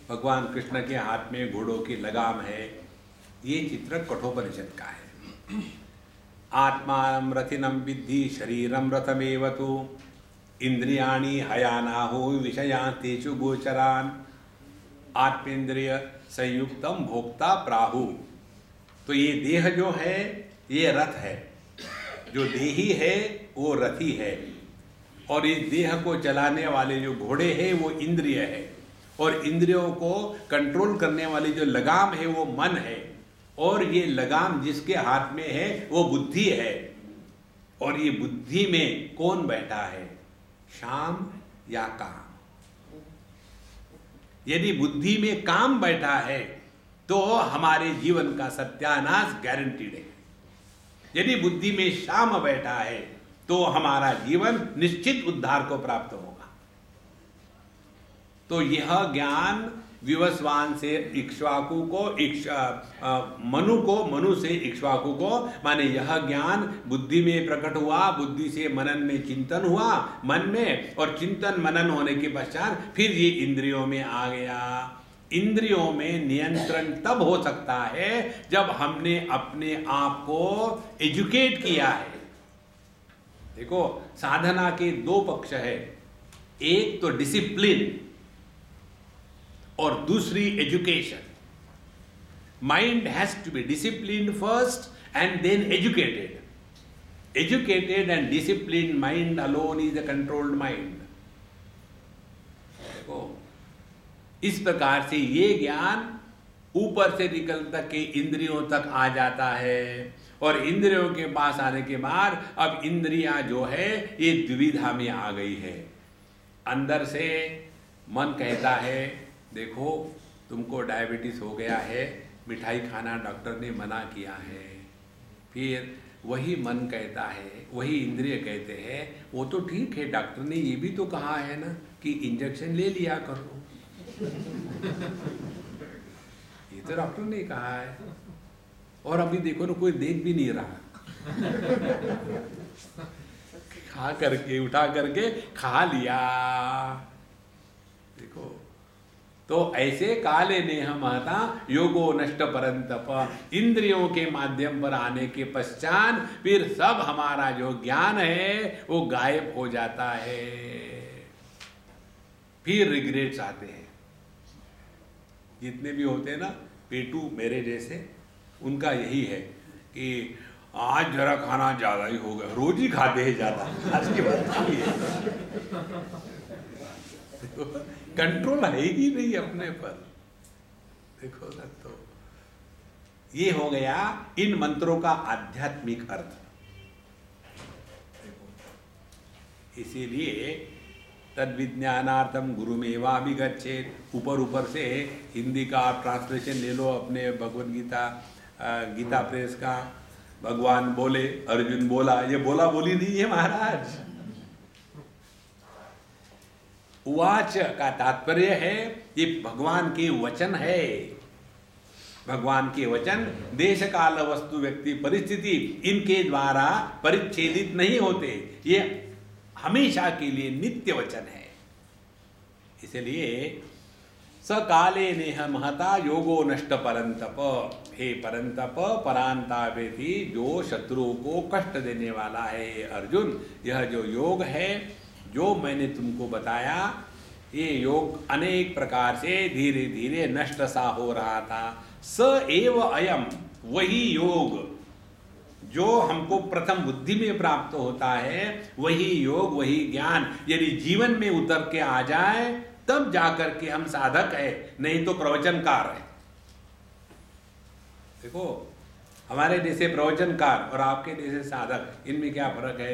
भगवान कृष्ण के हाथ में घोड़ों की लगाम है। ये चित्र कठोपनिषद का है। आत्मानं रथिनं विद्धि शरीरं रथमेव तु इंद्रियाणि हयानाहु विषयान् तेषु गोचरान् आत्मेन्द्रिय संयुक्तम भोक्ता प्राहु। तो ये देह जो है ये रथ है, जो देही है वो रथी है, और इस देह को चलाने वाले जो घोड़े हैं वो इंद्रिय है, और इंद्रियों को कंट्रोल करने वाली जो लगाम है वो मन है, और ये लगाम जिसके हाथ में है वो बुद्धि है। और ये बुद्धि में कौन बैठा है, शाम या काम? यदि बुद्धि में काम बैठा है तो हमारे जीवन का सत्यानाश गारंटीड है। यदि बुद्धि में शाम बैठा है तो हमारा जीवन निश्चित उद्धार को प्राप्त होगा। तो यह ज्ञान विवस्वान से इक्ष्वाकु को, मनु को, मनु से इक्ष्वाकु को, माने यह ज्ञान बुद्धि में प्रकट हुआ, बुद्धि से मनन में चिंतन हुआ, मन में, और चिंतन मनन होने के पश्चात फिर ये इंद्रियों में आ गया। इंद्रियों में नियंत्रण तब हो सकता है जब हमने अपने आप को एजुकेट किया है। देखो, साधना के दो पक्ष है, एक तो डिसिप्लिन और दूसरी education. Mind has to be disciplined first and then educated. Educated and disciplined mind alone is a controlled mind. देखो, इस प्रकार से ये ज्ञान ऊपर से निकल तक के इंद्रियों तक आ जाता है, और इंद्रियों के पास आने के बाद अब इंद्रियां जो है ये द्विविधा में आ गई है। अंदर से मन कहता है, देखो तुमको डायबिटीज हो गया है, मिठाई खाना डॉक्टर ने मना किया है। फिर वही मन कहता है, वही इंद्रिय कहते हैं, वो तो ठीक है, डॉक्टर ने ये भी तो कहा है ना कि इंजेक्शन ले लिया करो। ये तो डॉक्टर ने कहा है, और अभी देखो ना, कोई देख भी नहीं रहा। खा करके, उठा करके खा लिया। देखो, तो ऐसे काले नेह महता योगो नष्ट परंतप। इंद्रियों के माध्यम पर आने के पश्चात फिर सब हमारा जो ज्ञान है वो गायब हो जाता है। फिर रिग्रेट्स आते हैं। जितने भी होते हैं ना पेटू मेरे जैसे, उनका यही है कि आज जरा खाना ज्यादा ही हो गया, रोज ही खाते हैं ज्यादा, आज के बाद खा लिया। कंट्रोल है ही नहीं अपने पर। देखो ना, तो ये हो गया इन मंत्रों का आध्यात्मिक अर्थ। इसीलिए तद विज्ञानार्थम गुरुमेवाभिगच्छेत्। ऊपर ऊपर से हिंदी का आप ट्रांसलेशन ले लो अपने भगवद गीता, गीता प्रेस का। भगवान बोले, अर्जुन बोला, ये बोला बोली नहीं है महाराज। उवाच का तात्पर्य है ये भगवान के वचन है। भगवान के वचन देश काल वस्तु व्यक्ति परिस्थिति इनके द्वारा परिच्छेदित नहीं होते, ये हमेशा के लिए नित्य वचन है। इसलिए सकाले नेह महता योगो नष्ट परंतप। हे परंतप, परांतावेति, जो शत्रुओं को कष्ट देने वाला है अर्जुन, यह जो योग है जो मैंने तुमको बताया, ये योग अनेक प्रकार से धीरे धीरे नष्ट सा हो रहा था। स एव अयम, वही योग जो हमको प्रथम बुद्धि में प्राप्त होता है, वही योग, वही ज्ञान यदि जीवन में उतर के आ जाए तब जाकर के हम साधक है, नहीं तो प्रवचनकार है। देखो, हमारे जैसे प्रवचनकार और आपके जैसे साधक, इनमें क्या फर्क है?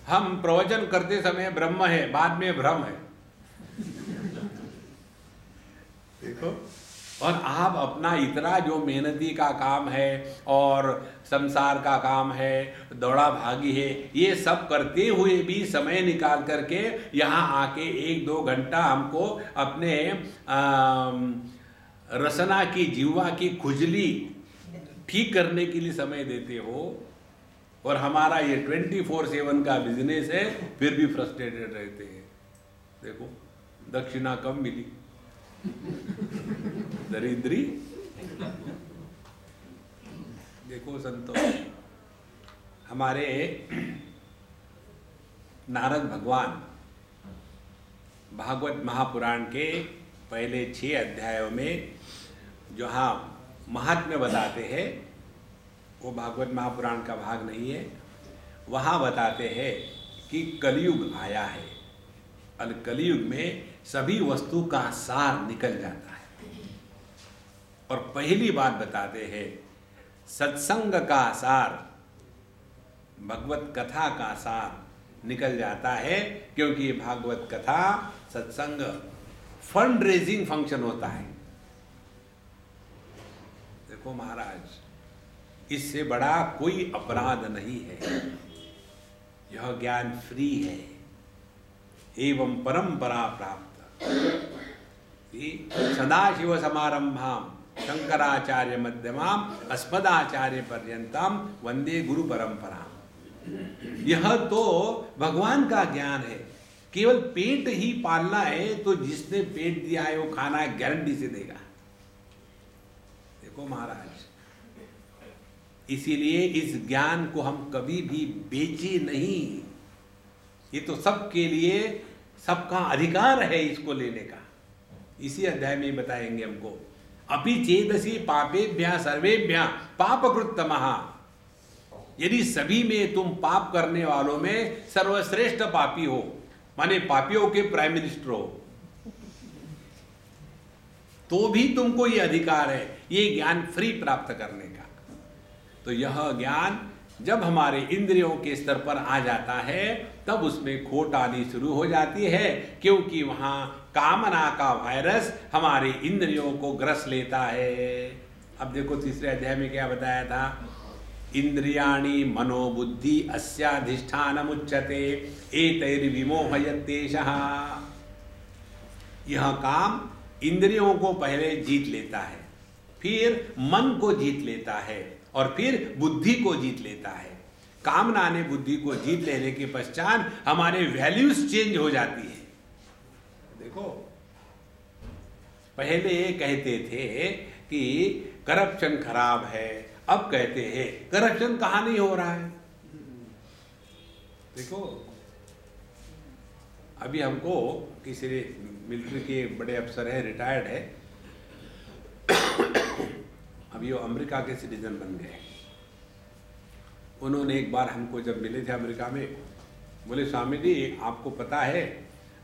हम प्रवचन करते समय ब्रह्म है, बाद में भ्रम है। देखो, और आप अपना इतना जो मेहनती का काम है और संसार का काम है, दौड़ा भागी है, ये सब करते हुए भी समय निकाल करके यहाँ आके 1-2 घंटा हमको अपने रसना की, जीवा की खुजली ठीक करने के लिए समय देते हो, और हमारा ये 24/7 का बिजनेस है, फिर भी फ्रस्ट्रेटेड रहते हैं। देखो, दक्षिणा कम मिली, दरिद्री। देखो संतो, हमारे नारद भगवान भागवत महापुराण के पहले 6 अध्यायों में जहाँ महात्म्य बताते हैं, वो भागवत महापुराण का भाग नहीं है, वहाँ बताते हैं कि कलयुग आया है और कलयुग में सभी वस्तु का सार निकल जाता है। और पहली बात बताते हैं, सत्संग का सार, भगवत कथा का सार निकल जाता है, क्योंकि भागवत कथा, सत्संग फंड रेजिंग फंक्शन होता है। देखो महाराज, इससे बड़ा कोई अपराध नहीं है। यह ज्ञान फ्री है एवं परंपरा प्राप्त। सदाशिव समारंभाम शंकराचार्य मध्यमाम अस्मदाचार्य पर्यंतम वंदे गुरु परंपरा। यह तो भगवान का ज्ञान है। केवल पेट ही पालना है तो जिसने पेट दिया है वो खाना गारंटी से देगा। देखो महाराज, इसीलिए इस ज्ञान को हम कभी भी बेचे नहीं। ये तो सबके लिए, सबका अधिकार है इसको लेने का। इसी अध्याय में बताएंगे हमको, अपि चेदसि पापेभ्यः सर्वेभ्यः पापकृत्तमः। यदि सभी में तुम पाप करने वालों में सर्वश्रेष्ठ पापी हो, माने पापियों के प्राइम मिनिस्टर हो, तो भी तुमको ये अधिकार है ये ज्ञान फ्री प्राप्त करने का। तो यह ज्ञान जब हमारे इंद्रियों के स्तर पर आ जाता है तब उसमें खोट आनी शुरू हो जाती है, क्योंकि वहां कामना का वायरस हमारे इंद्रियों को ग्रस लेता है। अब देखो तीसरे अध्याय में क्या बताया था, इंद्रियाणि मनोबुद्धि अस्याधिष्ठानमुच्यते एतैर्विमोहयत्येषः। यह काम इंद्रियों को पहले जीत लेता है, फिर मन को जीत लेता है और फिर बुद्धि को जीत लेता है। कामना ने बुद्धि को जीत लेने के पश्चात हमारे वैल्यूज चेंज हो जाती है। देखो, पहले कहते थे कि करप्शन खराब है, अब कहते हैं करप्शन कहां नहीं हो रहा है। देखो, अभी हमको किसी मिलिट्री के बड़े अफसर है, रिटायर्ड है, अभी वो अमेरिका के सिटीजन बन गए। उन्होंने एक बार हमको जब मिले थे अमेरिका में, बोले स्वामी जी आपको पता है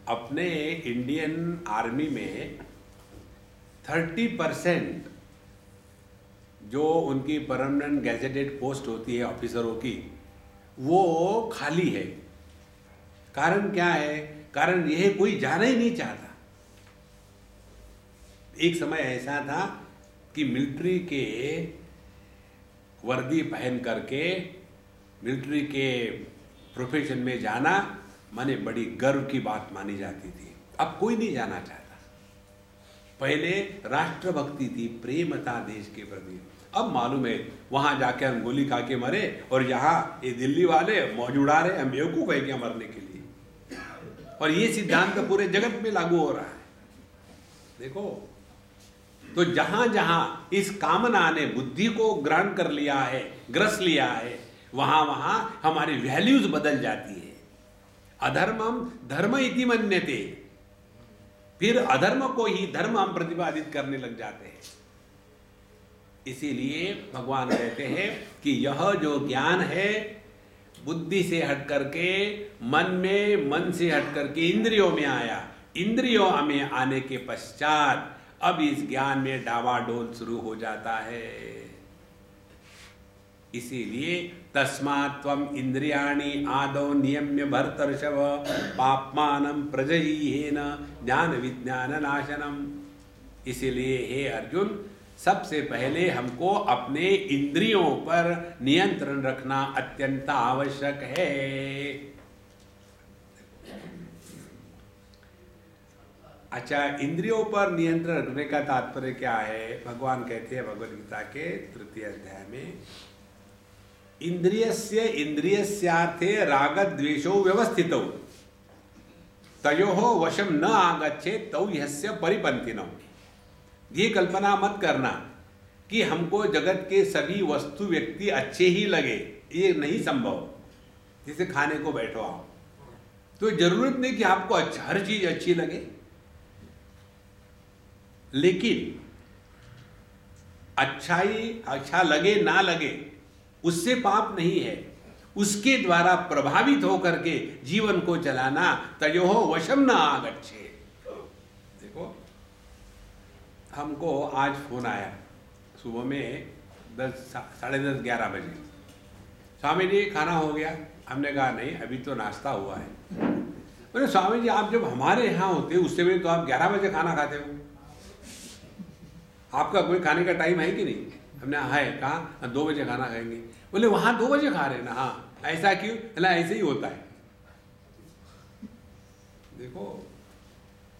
अपने इंडियन आर्मी में 30% जो उनकी परमानेंट गैजेटेड पोस्ट होती है ऑफिसरों की, वो खाली है। कारण क्या है? कारण यह कोई जाना ही नहीं चाहता। एक समय ऐसा था कि मिलिट्री के वर्दी पहन करके मिलिट्री के प्रोफेशन में जाना माने बड़ी गर्व की बात मानी जाती थी। अब कोई नहीं जाना चाहता। पहले राष्ट्रभक्ति थी, प्रेम था देश के प्रति। अब मालूम है वहां जाके हम गोली खा के मरे और यहाँ ये दिल्ली वाले मौज उड़ा रहे, हम बेवकूफ है क्या मरने के लिए। और ये सिद्धांत पूरे जगत में लागू हो रहा है। देखो, तो जहां जहां इस कामना ने बुद्धि को ग्रहण कर लिया है, ग्रस लिया है, वहां वहां हमारी वैल्यूज बदल जाती है। अधर्मम धर्म इति मन्यते, फिर अधर्म को ही धर्म हम प्रतिपादित करने लग जाते हैं। इसीलिए भगवान कहते हैं कि यह जो ज्ञान है बुद्धि से हट करके मन में, मन से हट करके इंद्रियों में आया, इंद्रियों में आने के पश्चात अब इस ज्ञान में डावाडोल शुरू हो जाता है। इसीलिए तस्मात् त्वम इंद्रियाणि आदौ नियम्य भरतर्षभ पाप्मानं प्रजह्येन ज्ञान विज्ञान नाशनम। इसीलिए हे अर्जुन, सबसे पहले हमको अपने इंद्रियों पर नियंत्रण रखना अत्यंत आवश्यक है। अच्छा, इंद्रियों पर नियंत्रण रखने का तात्पर्य क्या है? भगवान कहते हैं भगवद गीता के 3 अध्याय में, इंद्रियस्य इंद्रियस्यार्थे रागद्वेषौ व्यवस्थितौ तयोः वशं न आगच्छेत् तौ ह्यस्य परिपन्थिनौ। ये कल्पना मत करना कि हमको जगत के सभी वस्तु व्यक्ति अच्छे ही लगे, ये नहीं संभव। जैसे खाने को बैठो आप, तो जरूरत नहीं कि आपको हर चीज अच्छी लगे, लेकिन अच्छा लगे ना लगे उससे पाप नहीं है। उसके द्वारा प्रभावित होकर के जीवन को चलाना, तयोः वशम न आगच्छे। देखो, हमको आज फोन आया सुबह में 10, साढ़े 10, 11 बजे, स्वामी जी खाना हो गया? हमने कहा नहीं, अभी तो नाश्ता हुआ है। बोले स्वामी जी, आप जब हमारे यहाँ होते उससे भी तो आप 11 बजे खाना खाते हो, आपका कोई खाने का टाइम है कि नहीं? हमने है, कहा 2 बजे खाना खाएंगे। बोले वहां 2 बजे खा रहे ना? हाँ। ऐसा क्यों? ना ऐसे ही होता है। देखो,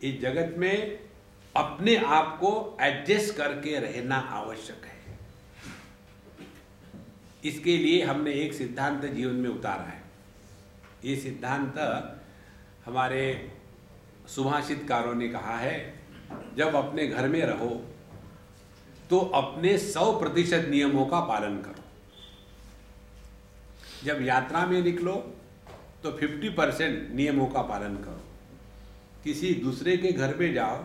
इस जगत में अपने आप को एडजस्ट करके रहना आवश्यक है। इसके लिए हमने एक सिद्धांत जीवन में उतारा है। ये सिद्धांत हमारे सुभाषितकारों ने कहा है, जब अपने घर में रहो तो अपने 100% नियमों का पालन करो। जब यात्रा में निकलो तो 50% नियमों का पालन करो। किसी दूसरे के घर पे जाओ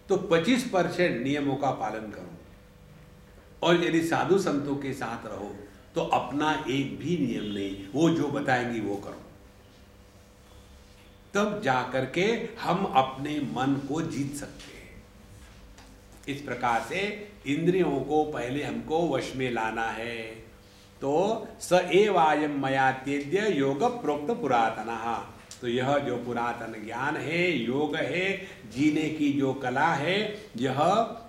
तो 25% नियमों का पालन करो। और यदि साधु संतों के साथ रहो तो अपना एक भी नियम नहीं, वो जो बताएंगी वो करो। तब जाकर के हम अपने मन को जीत सकते हैं। इस प्रकार से इंद्रियों को पहले हमको वश में लाना है। तो स एवायम मया तेद्य योग प्रोक्त पुरातनः। तो यह जो पुरातन ज्ञान है, योग है, जीने की जो कला है, यह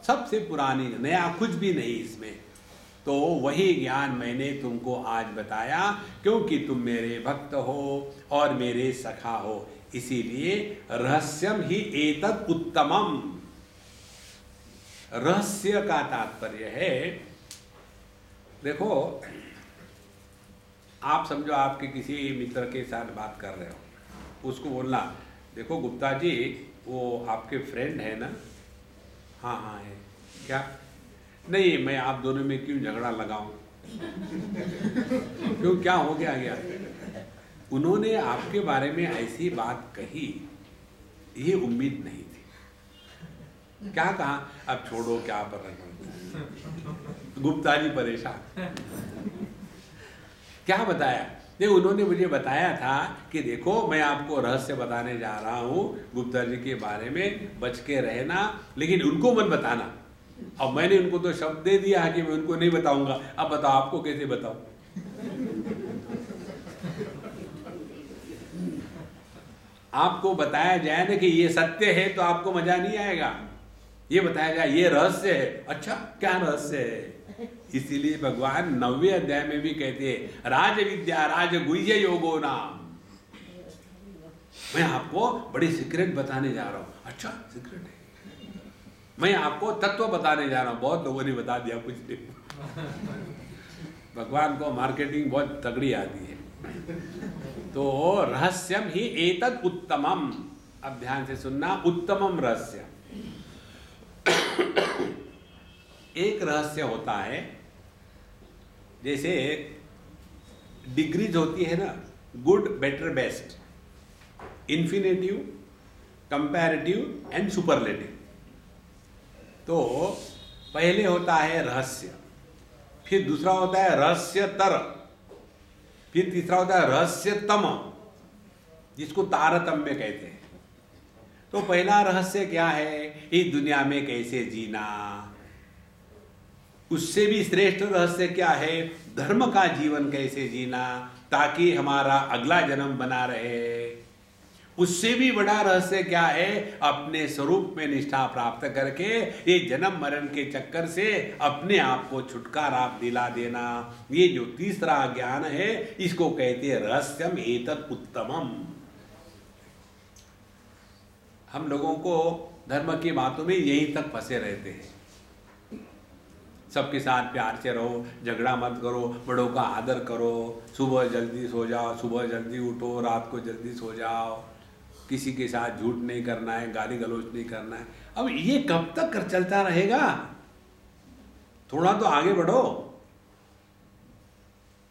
सबसे पुरानी, नया कुछ भी नहीं इसमें। तो वही ज्ञान मैंने तुमको आज बताया, क्योंकि तुम मेरे भक्त हो और मेरे सखा हो। इसीलिए रहस्यम ही एतत् उत्तमम। रहस्य का तात्पर्य है, देखो आप समझो आपके किसी मित्र के साथ बात कर रहे हो, उसको बोलना, देखो गुप्ता जी वो आपके फ्रेंड है ना? हाँ हाँ है। क्या? नहीं, मैं आप दोनों में क्यों झगड़ा लगाऊं? क्यों, क्या हो गया? उन्होंने आपके बारे में ऐसी बात कही, ये उम्मीद नहीं थी। क्या कहा? अब छोड़ो, क्या पर गुप्ता जी परेशान। क्या बताया? देखो, उन्होंने मुझे बताया था कि देखो मैं आपको रहस्य बताने जा रहा हूँ गुप्ता जी के बारे में, बच के रहना, लेकिन उनको मत बताना। अब मैंने उनको तो शब्द दे दिया कि मैं उनको नहीं बताऊंगा। अब बताओ आपको कैसे बताऊं? आपको बताया जाए ना कि ये सत्य है तो आपको मजा नहीं आएगा। ये बताया जाए ये रहस्य है, अच्छा क्या रहस्य है? इसीलिए भगवान 9वें अध्याय में भी कहते हैं, राज विद्या राज गुह्य योगो नाम। मैं आपको बड़ी सीक्रेट बताने जा रहा हूं। अच्छा सीक्रेट है? मैं आपको तत्व बताने जा रहा हूं। बहुत लोगों ने बता दिया कुछ नहीं। भगवान को मार्केटिंग बहुत तगड़ी आती है। तो रहस्यम ही एतद उत्तमम। अब ध्यान से सुनना, उत्तमम रहस्य। एक रहस्य होता है, जैसे डिग्रीज होती है ना, good, better, best, infinitive, comparative and superlative. तो पहले होता है रहस्य, फिर दूसरा होता है रहस्यतर, फिर तीसरा होता है रहस्यतम, जिसको तारतम्य कहते हैं। तो पहला रहस्य क्या है, इस दुनिया में कैसे जीना। उससे भी श्रेष्ठ रहस्य क्या है, धर्म का जीवन कैसे जीना ताकि हमारा अगला जन्म बना रहे। उससे भी बड़ा रहस्य क्या है, अपने स्वरूप में निष्ठा प्राप्त करके ये जन्म मरण के चक्कर से अपने आप को छुटकारा दिला देना। ये जो तीसरा ज्ञान है इसको कहते हैं रहस्यम एतत् उत्तमम। हम लोगों को धर्म की बातों में यहीं तक फंसे रहते हैं। सबके साथ प्यार से रहो, झगड़ा मत करो, बड़ों का आदर करो, सुबह जल्दी सो जाओ, सुबह जल्दी उठो, रात को जल्दी सो जाओ, किसी के साथ झूठ नहीं करना है, गाली गलौज नहीं करना है। अब ये कब तक कर चलता रहेगा, थोड़ा तो आगे बढ़ो।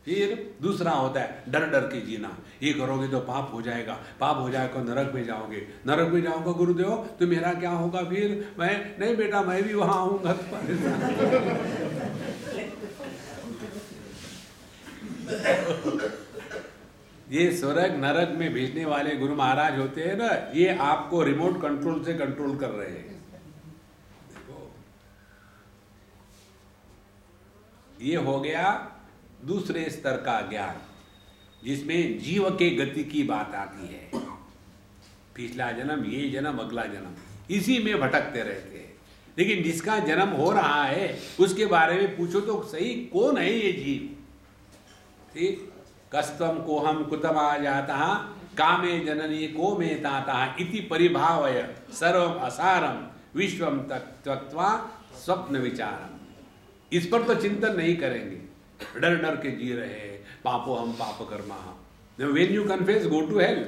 फिर दूसरा होता है डर डर के जीना, ये करोगे तो पाप हो जाएगा, पाप हो जाएगा नरक में जाओगे, नरक में जाओगे गुरुदेव तो मेरा क्या होगा फिर। मैं नहीं बेटा, मैं भी वहां आऊंगा। ये स्वर्ग नरक में भेजने वाले गुरु महाराज होते हैं ना, ये आपको रिमोट कंट्रोल से कंट्रोल कर रहे हैं। ये हो गया दूसरे स्तर का ज्ञान, जिसमें जीव के गति की बात आती है। पिछला जन्म, ये जन्म, अगला जन्म, इसी में भटकते रहते हैं। लेकिन जिसका जन्म हो रहा है उसके बारे में पूछो तो सही, कौन है ये जीव। ठीक, कस्तम को हम कुतमा जाता कामे जननी को में ताता इति परिभावय सर्वम असारम विश्वम तत्त्वा स्वप्न विचारम। इस पर तो चिंतन नहीं करेंगे, डर डर के जी रहे, पापो हम पाप कर्मा, when you confess go to hell.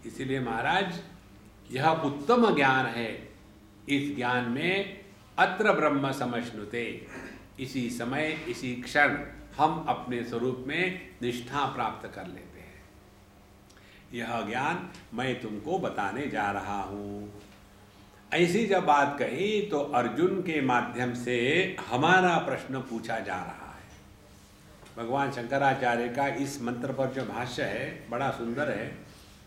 इसीलिए महाराज यह उत्तम ज्ञान है। इस ज्ञान में अत्र ब्रह्म समश्नुते, इसी समय इसी क्षण हम अपने स्वरूप में निष्ठा प्राप्त कर लेते हैं। यह ज्ञान मैं तुमको बताने जा रहा हूं। ऐसी जब बात कही तो अर्जुन के माध्यम से हमारा प्रश्न पूछा जा रहा है। भगवान शंकराचार्य का इस मंत्र पर जो भाष्य है बड़ा सुंदर है।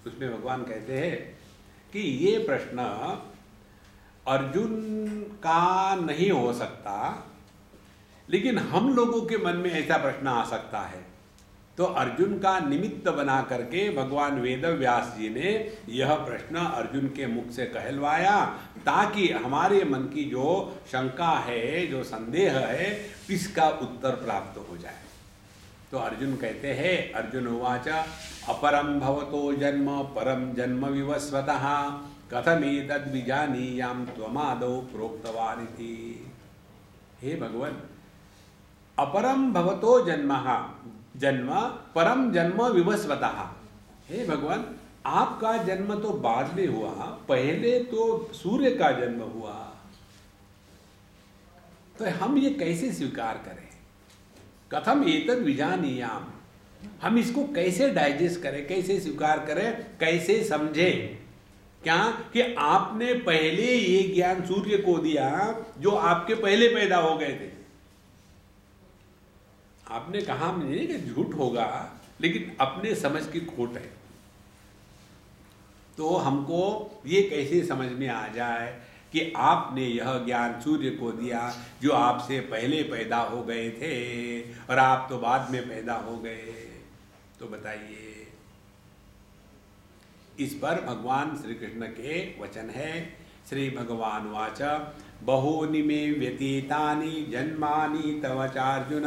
उसमें भगवान कहते हैं कि ये प्रश्न अर्जुन का नहीं हो सकता, लेकिन हम लोगों के मन में ऐसा प्रश्न आ सकता है। तो अर्जुन का निमित्त बना करके भगवान वेद व्यास जी ने यह प्रश्न अर्जुन के मुख से कहलवाया, ताकि हमारे मन की जो शंका है, जो संदेह है, इसका उत्तर प्राप्त हो जाए। तो अर्जुन कहते हैं, अर्जुन उवाच अपरम भवतो जन्म परम जन्म विवस्वतः कथमेतद् विजानीयाम त्वमादौ प्रोक्तवानिति। हे भगवान, अपरम भवतो जन्म परम जन्म विवस्वतः। हे भगवान, आपका जन्म तो बाद में हुआ, पहले तो सूर्य का जन्म हुआ। तो हम ये कैसे स्वीकार करें? कथम एतद् विजानीयाम, हम इसको कैसे डाइजेस्ट करें, कैसे स्वीकार करें, कैसे समझें? क्या कि आपने पहले ये ज्ञान सूर्य को दिया जो आपके पहले पैदा हो गए थे। आपने कहा नहीं कि झूठ होगा, लेकिन अपने समझ की खोट है। तो हमको ये कैसे समझ में आ जाए कि आपने यह ज्ञान सूर्य को दिया जो आपसे पहले पैदा हो गए थे और आप तो बाद में पैदा हो गए। तो बताइए। इस पर भगवान श्री कृष्ण के वचन है। श्री भगवान वाच बहूनि मे व्यतीतानि जन्मानि तव चार्जुन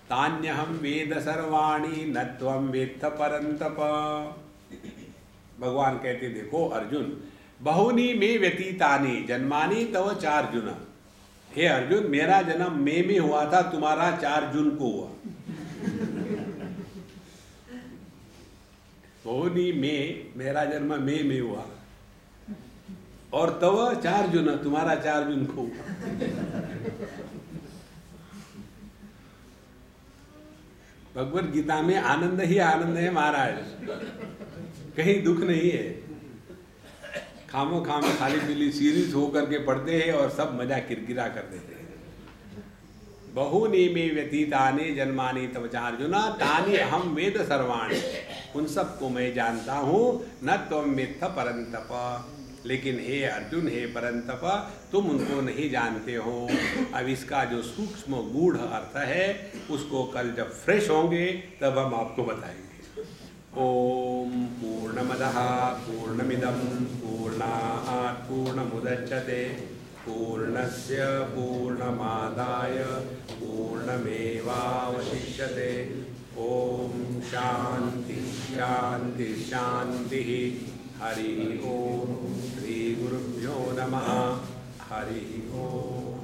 तान्यहं वेद सर्वाणि न त्वं वेत्थ परन्तप। भगवान कहते देखो अर्जुन, बहुनी में व्यतीतानि जन्मानि तव चार्जुन। हे अर्जुन, मेरा जन्म में हुआ था, तुम्हारा 4 जून को हुआ। बहुनी में, मेरा जन्म में हुआ, और तव 4 जून, तुम्हारा 4 जून को हुआ। भगवत गीता में आनंद ही आनंद है महाराज, कहीं दुख नहीं है। खामो खामो खाली पीली सीरीज हो करके पढ़ते हैं और सब मजा किरकिरा कर देते हैं। बहूनि मे व्यतीतानि जन्मानि तव च अर्जुन तानि अहम वेद सर्वाणि, उन सबको मैं जानता हूँ, न त्वं वेत्थ परन्तप, लेकिन हे अर्जुन, हे परंतप, तुम उनको नहीं जानते हो। अब इसका जो सूक्ष्म गूढ़ अर्थ है उसको कल जब फ्रेश होंगे तब हम आपको बताएंगे। ओम पूर्णमदः पूर्णमिदं पूर्णात् पूर्णमुदच्यते पूर्णस्य पूर्णमादाय पूर्णमेवावशिष्यते। ओम शांति शांति शांति। हरि ओम। श्री गुरुभ्यो नमः। हरि ओम।